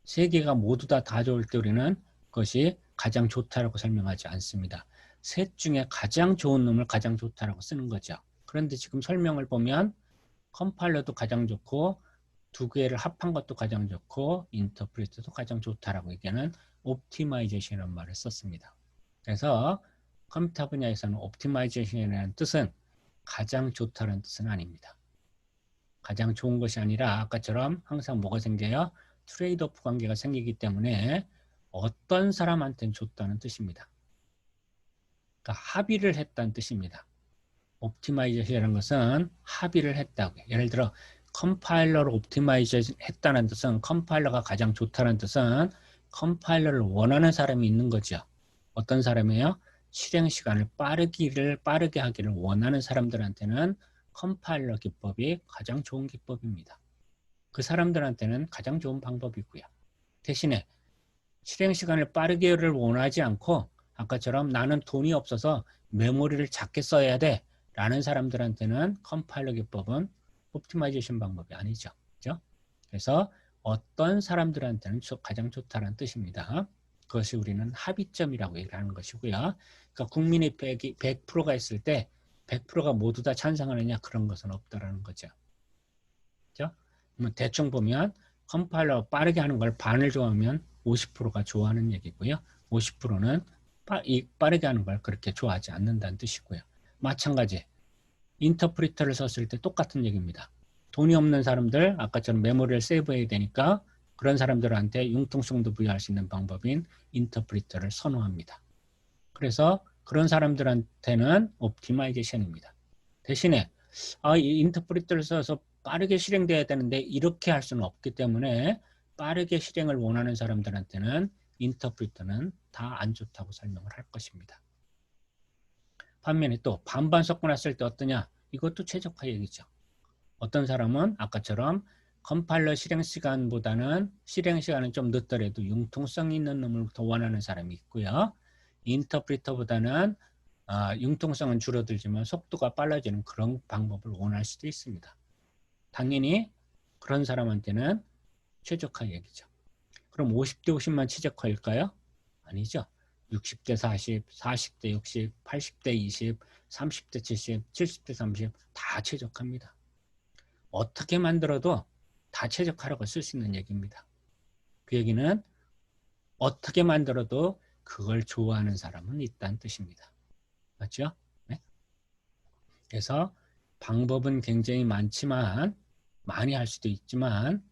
세 개가 모두 다 좋을 때 우리는 그것이 가장 좋다라고 설명하지 않습니다. 셋 중에 가장 좋은 놈을 가장 좋다라고 쓰는 거죠. 그런데 지금 설명을 보면 컴파일러도 가장 좋고 두 개를 합한 것도 가장 좋고 인터프리터도 가장 좋다라고 얘기하는 옵티마이제이션이라는 말을 썼습니다. 그래서 컴퓨터 분야에서는 옵티마이제이션이라는 뜻은 가장 좋다는 뜻은 아닙니다. 가장 좋은 것이 아니라 아까처럼 항상 뭐가 생겨요? 트레이드오프 관계가 생기기 때문에 어떤 사람한테는 좋다는 뜻입니다. 그러니까 합의를 했다는 뜻입니다. 옵티마이제이션이라는 것은 합의를 했다고요. 예를 들어 컴파일러를 옵티마이제이션 했다는 뜻은 컴파일러가 가장 좋다는 뜻은 컴파일러를 원하는 사람이 있는 거죠. 어떤 사람이에요? 실행 시간을 빠르게 하기를 원하는 사람들한테는 컴파일러 기법이 가장 좋은 기법입니다. 그 사람들한테는 가장 좋은 방법이고요. 대신에 실행 시간을 빠르게를 원하지 않고 아까처럼 나는 돈이 없어서 메모리를 작게 써야 돼 라는 사람들한테는 컴파일러 기법은 옵티마이제이션 방법이 아니죠. 그죠? 그래서 어떤 사람들한테는 가장 좋다는 뜻입니다. 그것이 우리는 합의점이라고 얘기를 하는 것이고요. 그러니까 국민의 100%가 있을 때 100%가 모두 다 찬성하느냐 그런 것은 없다라는 거죠. 그죠? 대충 보면 컴파일러 빠르게 하는 걸 반을 좋아하면 50%가 좋아하는 얘기고요. 50%는 빠르게 하는 걸 그렇게 좋아하지 않는다는 뜻이고요. 마찬가지 인터프리터를 썼을 때 똑같은 얘기입니다. 돈이 없는 사람들 아까처럼 메모리를 세이브해야 되니까 그런 사람들한테 융통성도 부여할 수 있는 방법인 인터프리터를 선호합니다. 그래서 그런 사람들한테는 옵티마이제이션입니다. 대신에 이 인터프리터를 써서 빠르게 실행돼야 되는데 이렇게 할 수는 없기 때문에 빠르게 실행을 원하는 사람들한테는 인터프리터는 다 안 좋다고 설명을 할 것입니다. 반면에 또 반반 섞어놨을 때 어떠냐? 이것도 최적화 얘기죠. 어떤 사람은 아까처럼 컴파일러 실행 시간보다는 실행 시간은 좀 늦더라도 융통성 있는 놈을 더 원하는 사람이 있고요. 인터프리터보다는 융통성은 줄어들지만 속도가 빨라지는 그런 방법을 원할 수도 있습니다. 당연히 그런 사람한테는 최적화 얘기죠. 그럼 50대 50만 최적화일까요? 아니죠. 60대 40, 40대 60, 80대 20, 30대 70, 70대 30 다 최적화입니다. 어떻게 만들어도 다 최적화라고 쓸 수 있는 얘기입니다. 그 얘기는 어떻게 만들어도 그걸 좋아하는 사람은 있다는 뜻입니다. 맞죠? 네? 그래서 방법은 굉장히 많지만 많이 할 수도 있지만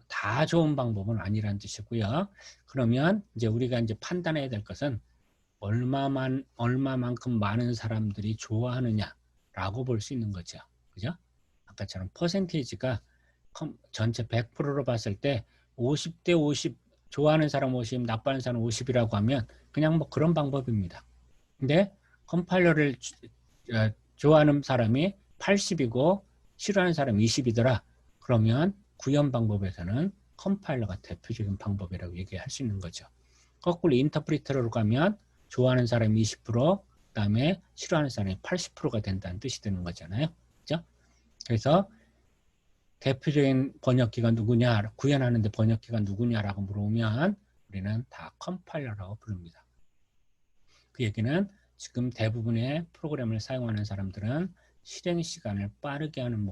다 좋은 방법은 아니라는 뜻이고요. 그러면 이제 우리가 이제 판단해야 될 것은 얼마만큼 많은 사람들이 좋아하느냐라고 볼 수 있는 거죠. 그죠? 아까처럼 퍼센테이지가 전체 100%로 봤을 때 50대 50 좋아하는 사람 50, 나빠하는 사람 50이라고 하면 그냥 뭐 그런 방법입니다. 근데 컴파일러를 좋아하는 사람이 80이고 싫어하는 사람이 20이더라. 그러면 구현 방법에서는 컴파일러가 대표적인 방법이라고 얘기할 수 있는 거죠. 거꾸로 인터프리터로 가면 좋아하는 사람이 20%, 그다음에 싫어하는 사람이 80%가 된다는 뜻이 되는 거잖아요. 그렇죠? 그래서 대표적인 번역기가 누구냐, 구현하는데 번역기가 누구냐라고 물어보면 우리는 다 컴파일러라고 부릅니다. 그 얘기는 지금 대부분의 프로그램을 사용하는 사람들은 실행 시간을 빠르게 하는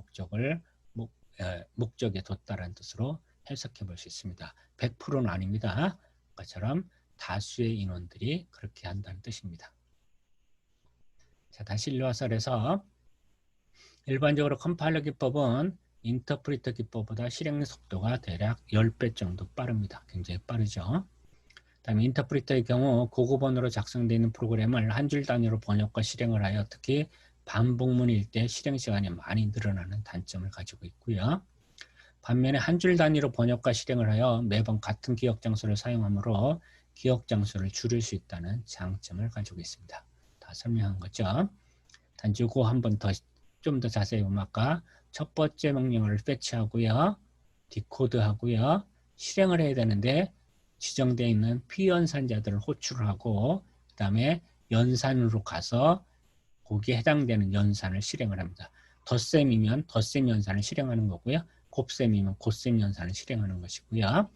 목적에 뒀다는 뜻으로 해석해 볼 수 있습니다. 100%는 아닙니다. 아까처럼 다수의 인원들이 그렇게 한다는 뜻입니다. 자, 다시 일러서해서 일반적으로 컴파일러 기법은 인터프리터 기법보다 실행 속도가 대략 10배 정도 빠릅니다. 굉장히 빠르죠. 다음에 인터프리터의 경우 고급번호로 작성되어 있는 프로그램을 한 줄 단위로 번역과 실행을 하여 특히 반복문일 때 실행 시간이 많이 늘어나는 단점을 가지고 있고요. 반면에 한 줄 단위로 번역과 실행을 하여 매번 같은 기억 장소를 사용하므로 기억 장소를 줄일 수 있다는 장점을 가지고 있습니다. 다 설명한 거죠. 단지 그거 한번 좀 더 자세히 보면 아까 첫 번째 명령어를 패치하고요. 디코드하고요. 실행을 해야 되는데 지정되어 있는 피연산자들을 호출하고 그 다음에 연산으로 가서 거기에 해당되는 연산을 실행을 합니다. 덧셈이면 덧셈 연산을 실행하는 거고요. 곱셈이면 곱셈 연산을 실행하는 것이고요.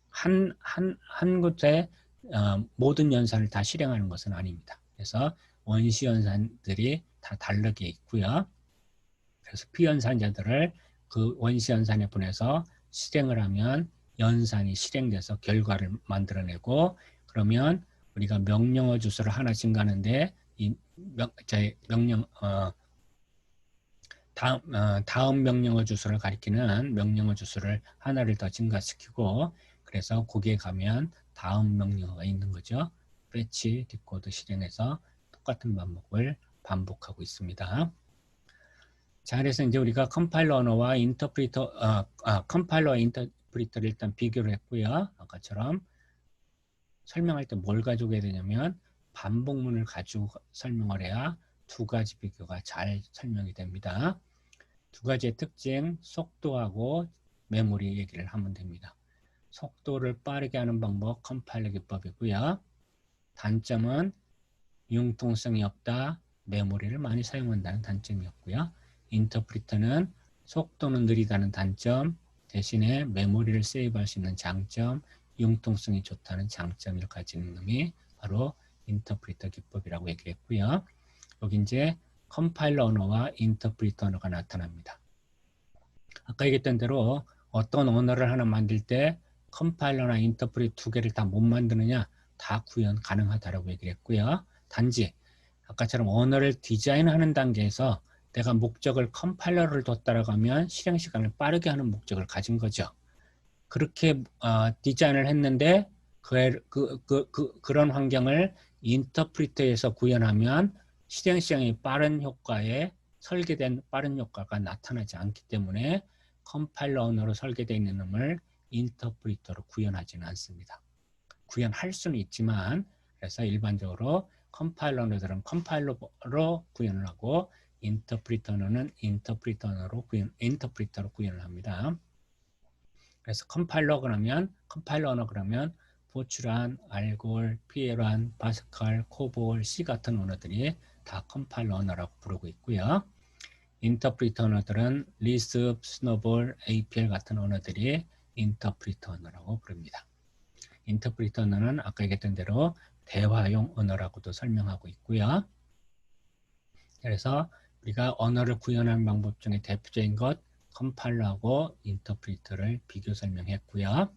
한 곳에 모든 연산을 다 실행하는 것은 아닙니다. 그래서 원시 연산들이 다 다르게 있고요. 그래서 피연산자들을 그 원시 연산에 보내서 실행을 하면 연산이 실행돼서 결과를 만들어내고 그러면 우리가 명령어 주소를 하나 증가하는데 이 다음 명령어 주소를 가리키는 명령어 주소를 하나를 더 증가시키고 그래서 거기에 가면 다음 명령어가 있는 거죠. 패치, 디코드 실행해서 똑같은 방법을 반복하고 있습니다. 자, 그래서 이제 우리가 컴파일러 언어와 컴파일러와 인터프리터를 일단 비교를 했고요. 아까처럼 설명할 때 뭘 가지고 해야 되냐면 반복문을 가지고 설명을 해야 두 가지 비교가 잘 설명이 됩니다. 두 가지의 특징, 속도하고 메모리 얘기를 하면 됩니다. 속도를 빠르게 하는 방법, 컴파일러 기법이고요. 단점은 융통성이 없다, 메모리를 많이 사용한다는 단점이었고요. 인터프리터는 속도는 느리다는 단점, 대신에 메모리를 세이브할 수 있는 장점, 융통성이 좋다는 장점을 가진 놈이 바로 인터프리터 기법이라고 얘기했고요. 여기 이제 컴파일러 언어와 인터프리터 언어가 나타납니다. 아까 얘기했던 대로 어떤 언어를 하나 만들 때 컴파일러나 인터프리터 두 개를 다 못 만드느냐, 다 구현 가능하다라고 얘기를 했고요. 단지 아까처럼 언어를 디자인하는 단계에서 내가 목적을 컴파일러를 뒀다라고 하면 실행 시간을 빠르게 하는 목적을 가진 거죠. 그렇게 디자인을 했는데 그런 환경을 인터프리터에서 구현하면 실행 시간이 빠른 효과에 설계된 빠른 효과가 나타나지 않기 때문에 컴파일러 언어로 설계되어 있는 놈을 인터프리터로 구현하지는 않습니다. 구현할 수는 있지만 그래서 일반적으로 컴파일러 언어들은 컴파일러로 구현을 하고 인터프리터는 인터프리터로 구현을 합니다. 그래서 컴파일러 언어 그러면 포츄란, 알골, 피에란, 바스칼, 코볼, C 같은 언어들이 다 컴파일러 언어라고 부르고 있고요. 인터프리터 언어들은 리스프, 스노볼, APL 같은 언어들이 인터프리터 언어라고 부릅니다. 인터프리터 언어는 아까 얘기했던 대로 대화용 언어라고도 설명하고 있고요. 그래서 우리가 언어를 구현하는 방법 중에 대표적인 것 컴파일러하고 인터프리터를 비교 설명했고요.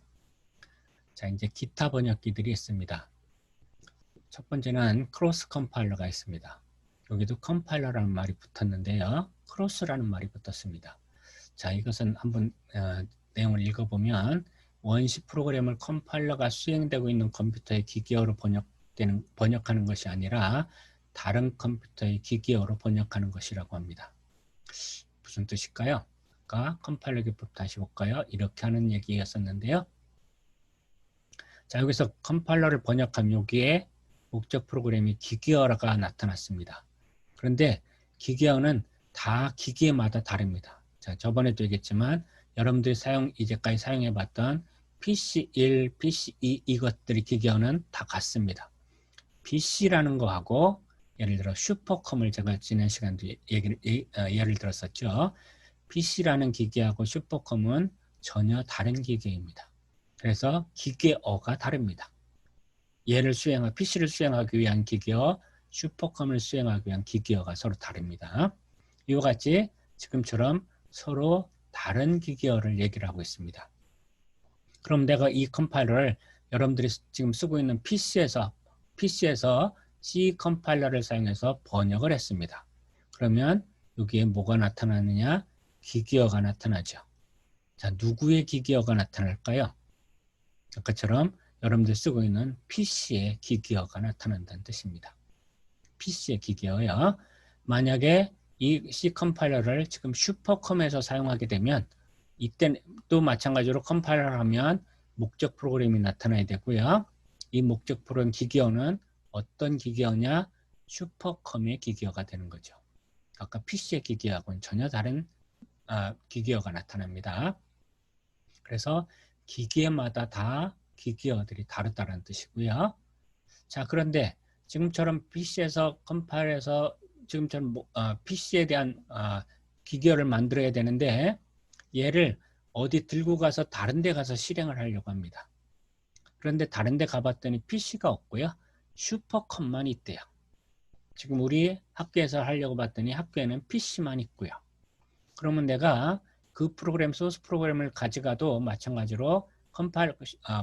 자, 이제 기타 번역기들이 있습니다. 첫 번째는 크로스 컴파일러가 있습니다. 여기도 컴파일러라는 말이 붙었는데요. 크로스라는 말이 붙었습니다. 자, 이것은 한번 내용을 읽어보면 원시 프로그램을 컴파일러가 수행되고 있는 컴퓨터의 기계어로 번역하는 것이 아니라 다른 컴퓨터의 기계어로 번역하는 것이라고 합니다. 무슨 뜻일까요? 아까 컴파일러 기법 다시 볼까요? 이렇게 하는 얘기였었는데요. 자, 여기서 컴파일러를 번역하면 여기에 목적 프로그램이 기계어가 나타났습니다. 그런데 기계어는 다 기계마다 다릅니다. 자, 저번에도 얘기했지만 여러분들이 이제까지 사용해봤던 PC1, PC2 이것들이 기계어는 다 같습니다. PC라는 거하고 예를 들어 슈퍼컴을 제가 지난 시간도 예를 들었었죠. PC라는 기계하고 슈퍼컴은 전혀 다른 기계입니다. 그래서 기계어가 다릅니다. PC를 수행하기 위한 기계어, 슈퍼컴을 수행하기 위한 기계어가 서로 다릅니다. 이와 같이 지금처럼 서로 다른 기계어를 얘기를 하고 있습니다. 그럼 내가 이 컴파일러를 여러분들이 지금 쓰고 있는 PC에서 C 컴파일러를 사용해서 번역을 했습니다. 그러면 여기에 뭐가 나타나느냐? 기계어가 나타나죠. 자, 누구의 기계어가 나타날까요? 아까처럼 여러분들 쓰고 있는 PC의 기계어가 나타난다는 뜻입니다. PC의 기계어요. 만약에 이 C 컴파일러를 지금 슈퍼컴에서 사용하게 되면 이때는 또 마찬가지로 컴파일러를 하면 목적 프로그램이 나타나야 되고요. 이 목적 프로그램 기계어는 어떤 기계어냐? 슈퍼컴의 기계어가 되는 거죠. 아까 PC의 기계어하고는 전혀 다른 기계어가 나타납니다. 그래서 기계마다 다 기계어들이 다르다는 뜻이고요. 자, 그런데 지금처럼 PC에서 컴파일해서 지금처럼 PC에 대한 기계어를 만들어야 되는데 얘를 어디 들고 가서 다른 데 가서 실행을 하려고 합니다. 그런데 다른 데 가봤더니 PC가 없고요. 슈퍼컴만 있대요. 지금 우리 학교에서 하려고 봤더니 학교에는 PC만 있고요. 그러면 내가 그 소스 프로그램을 가져가도 마찬가지로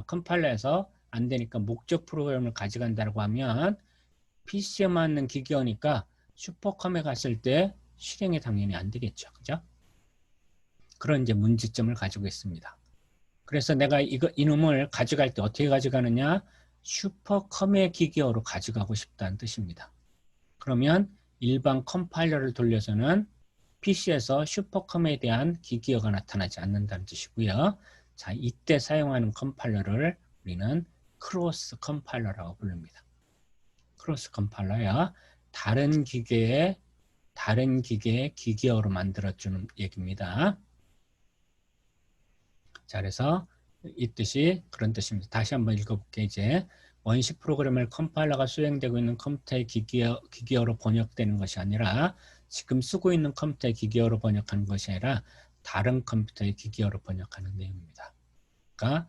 컴파일러에서 안 되니까 목적 프로그램을 가져간다고 하면 PC에 맞는 기계어니까 슈퍼컴에 갔을 때 실행이 당연히 안 되겠죠. 그죠? 그런 이제 문제점을 가지고 있습니다. 그래서 내가 이놈을 가져갈 때 어떻게 가져가느냐? 슈퍼컴의 기계어로 가져가고 싶다는 뜻입니다. 그러면 일반 컴파일러를 돌려서는 PC에서 슈퍼컴에 대한 기계어가 나타나지 않는다는 뜻이고요. 자, 이때 사용하는 컴파일러를 우리는 크로스 컴파일러라고 부릅니다. 크로스 컴파일러야 다른 기계의 기계어로 만들어주는 얘기입니다. 자, 그래서 이 뜻이 그런 뜻입니다. 다시 한번 읽어볼게요. 이제 원시 프로그램을 컴파일러가 수행되고 있는 컴퓨터의 기기어로 번역되는 것이 아니라 지금 쓰고 있는 컴퓨터의 기기어로 번역하는 것이 아니라 다른 컴퓨터의 기기어로 번역하는 내용입니다. 그러니까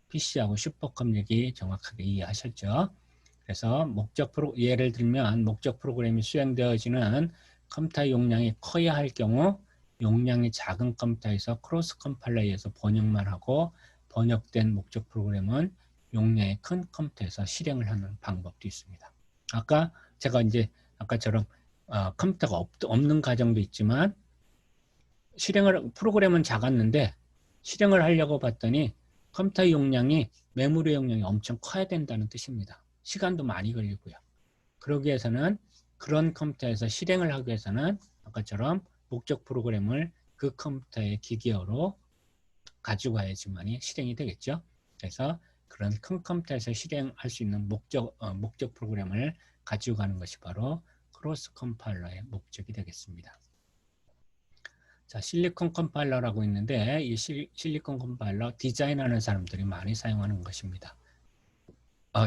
PC하고 슈퍼컴 얘기 정확하게 이해하셨죠? 그래서 예를 들면 목적 프로그램이 수행되어지는 컴퓨터 용량이 커야 할 경우 용량이 작은 컴퓨터에서 크로스 컴파일러에 의해서 번역만 하고 번역된 목적 프로그램은 용량이 큰 컴퓨터에서 실행을 하는 방법도 있습니다. 아까 제가 이제 아까처럼 컴퓨터가 없는 가정도 있지만 프로그램은 작았는데 실행을 하려고 봤더니 컴퓨터 용량이 메모리 용량이 엄청 커야 된다는 뜻입니다. 시간도 많이 걸리고요. 그러기 위해서는 그런 컴퓨터에서 실행을 하기 위해서는 아까처럼 목적 프로그램을 그 컴퓨터의 기기어로 가지고 가야지만이 실행이 되겠죠. 그래서 그런 큰 컴퓨터에서 실행할 수 있는 목적 프로그램을 가지고 가는 것이 바로 크로스 컴파일러의 목적이 되겠습니다. 자, 실리콘 컴파일러라고 있는데 이 실리콘 컴파일러 디자인하는 사람들이 많이 사용하는 것입니다.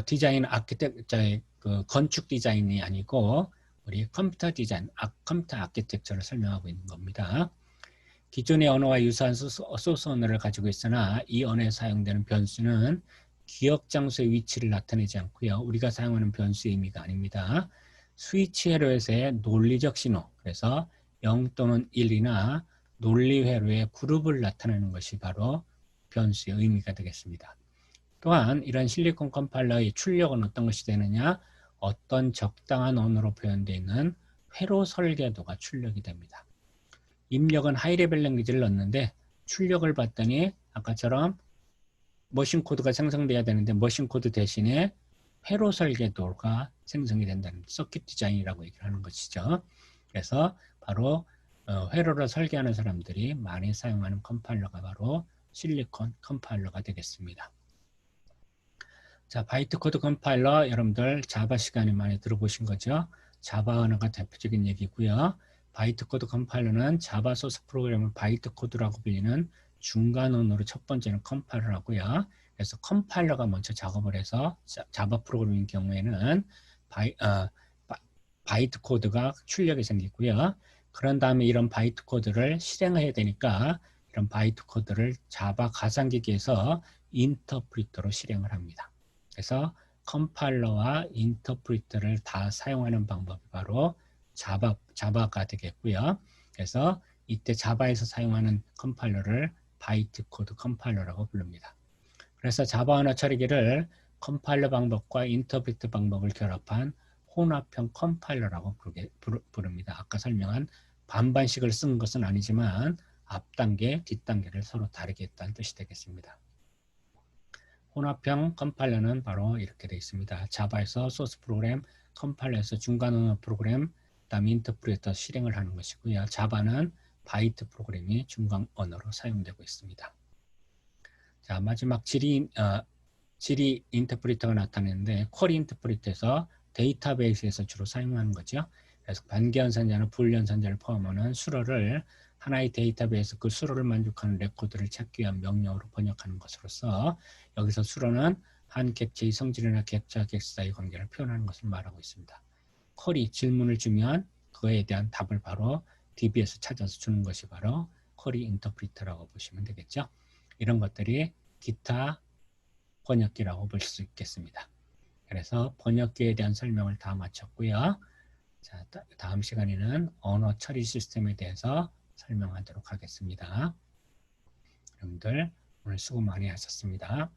디자인 그 건축 디자인이 아니고 우리 컴퓨터 디자인, 컴퓨터 아키텍처를 설명하고 있는 겁니다. 기존의 언어와 유사한 소스 언어를 가지고 있으나 이 언어에 사용되는 변수는 기억 장소의 위치를 나타내지 않고요. 우리가 사용하는 변수의 의미가 아닙니다. 스위치 회로에서의 논리적 신호, 그래서 0 또는 1이나 논리 회로의 그룹을 나타내는 것이 바로 변수의 의미가 되겠습니다. 또한 이런 실리콘 컴파일러의 출력은 어떤 것이 되느냐? 어떤 적당한 언어로 표현되어 있는 회로 설계도가 출력이 됩니다. 입력은 하이레벨 랭귀지를 넣는데 출력을 봤더니 아까처럼 머신 코드가 생성돼야 되는데 머신 코드 대신에 회로 설계도가 생성이 된다는 서킷 디자인이라고 얘기를 하는 것이죠. 그래서 바로 회로를 설계하는 사람들이 많이 사용하는 컴파일러가 바로 실리콘 컴파일러가 되겠습니다. 자, 바이트 코드 컴파일러 여러분들 자바 시간에 많이 들어보신 거죠. 자바 언어가 대표적인 얘기고요. 바이트 코드 컴파일러는 자바 소스 프로그램을 바이트 코드라고 불리는 중간 언어로 첫 번째는 컴파일러를 하고요. 그래서 컴파일러가 먼저 작업을 해서 자바 프로그램인 경우에는 바이트 코드가 출력이 생기고요. 그런 다음에 이런 바이트 코드를 실행해야 되니까 이런 바이트 코드를 자바 가상기기에서 인터프리터로 실행을 합니다. 그래서 컴파일러와 인터프리터를 다 사용하는 방법이 바로 자바가 되겠고요. 그래서 이때 자바에서 사용하는 컴파일러를 바이트 코드 컴파일러라고 부릅니다. 그래서 자바 언어 처리기를 컴파일러 방법과 인터프리터 방법을 결합한 혼합형 컴파일러라고 부릅니다. 아까 설명한 반반씩을 쓴 것은 아니지만 앞단계, 뒷단계를 서로 다르게 했다는 뜻이 되겠습니다. 혼합형 컴파일러는 바로 이렇게 되어 있습니다. 자바에서 소스 프로그램, 컴파일러에서 중간 언어 프로그램, 그다음 인터프리터 실행을 하는 것이고요. 자바는 바이트 프로그램이 중간 언어로 사용되고 있습니다. 자, 마지막 지리 인터프리터가 나타내는데 쿼리 인터프리터에서 데이터베이스에서 주로 사용하는 거죠. 그래서 반기연산자나 불연산자를 포함하는 수로를 하나의 데이터베이스 그 수로를 만족하는 레코드를 찾기 위한 명령어로 번역하는 것으로서 여기서 수로는 한 객체의 성질이나 객체와 객체 사이의 관계를 표현하는 것을 말하고 있습니다. 쿼리 질문을 주면 그에 대한 답을 바로 DB에서 찾아서 주는 것이 바로 쿼리 인터프리터라고 보시면 되겠죠. 이런 것들이 기타 번역기라고 볼 수 있겠습니다. 그래서 번역기에 대한 설명을 다 마쳤고요. 자, 다음 시간에는 언어 처리 시스템에 대해서 설명하도록 하겠습니다. 여러분들 오늘 수고 많이 하셨습니다.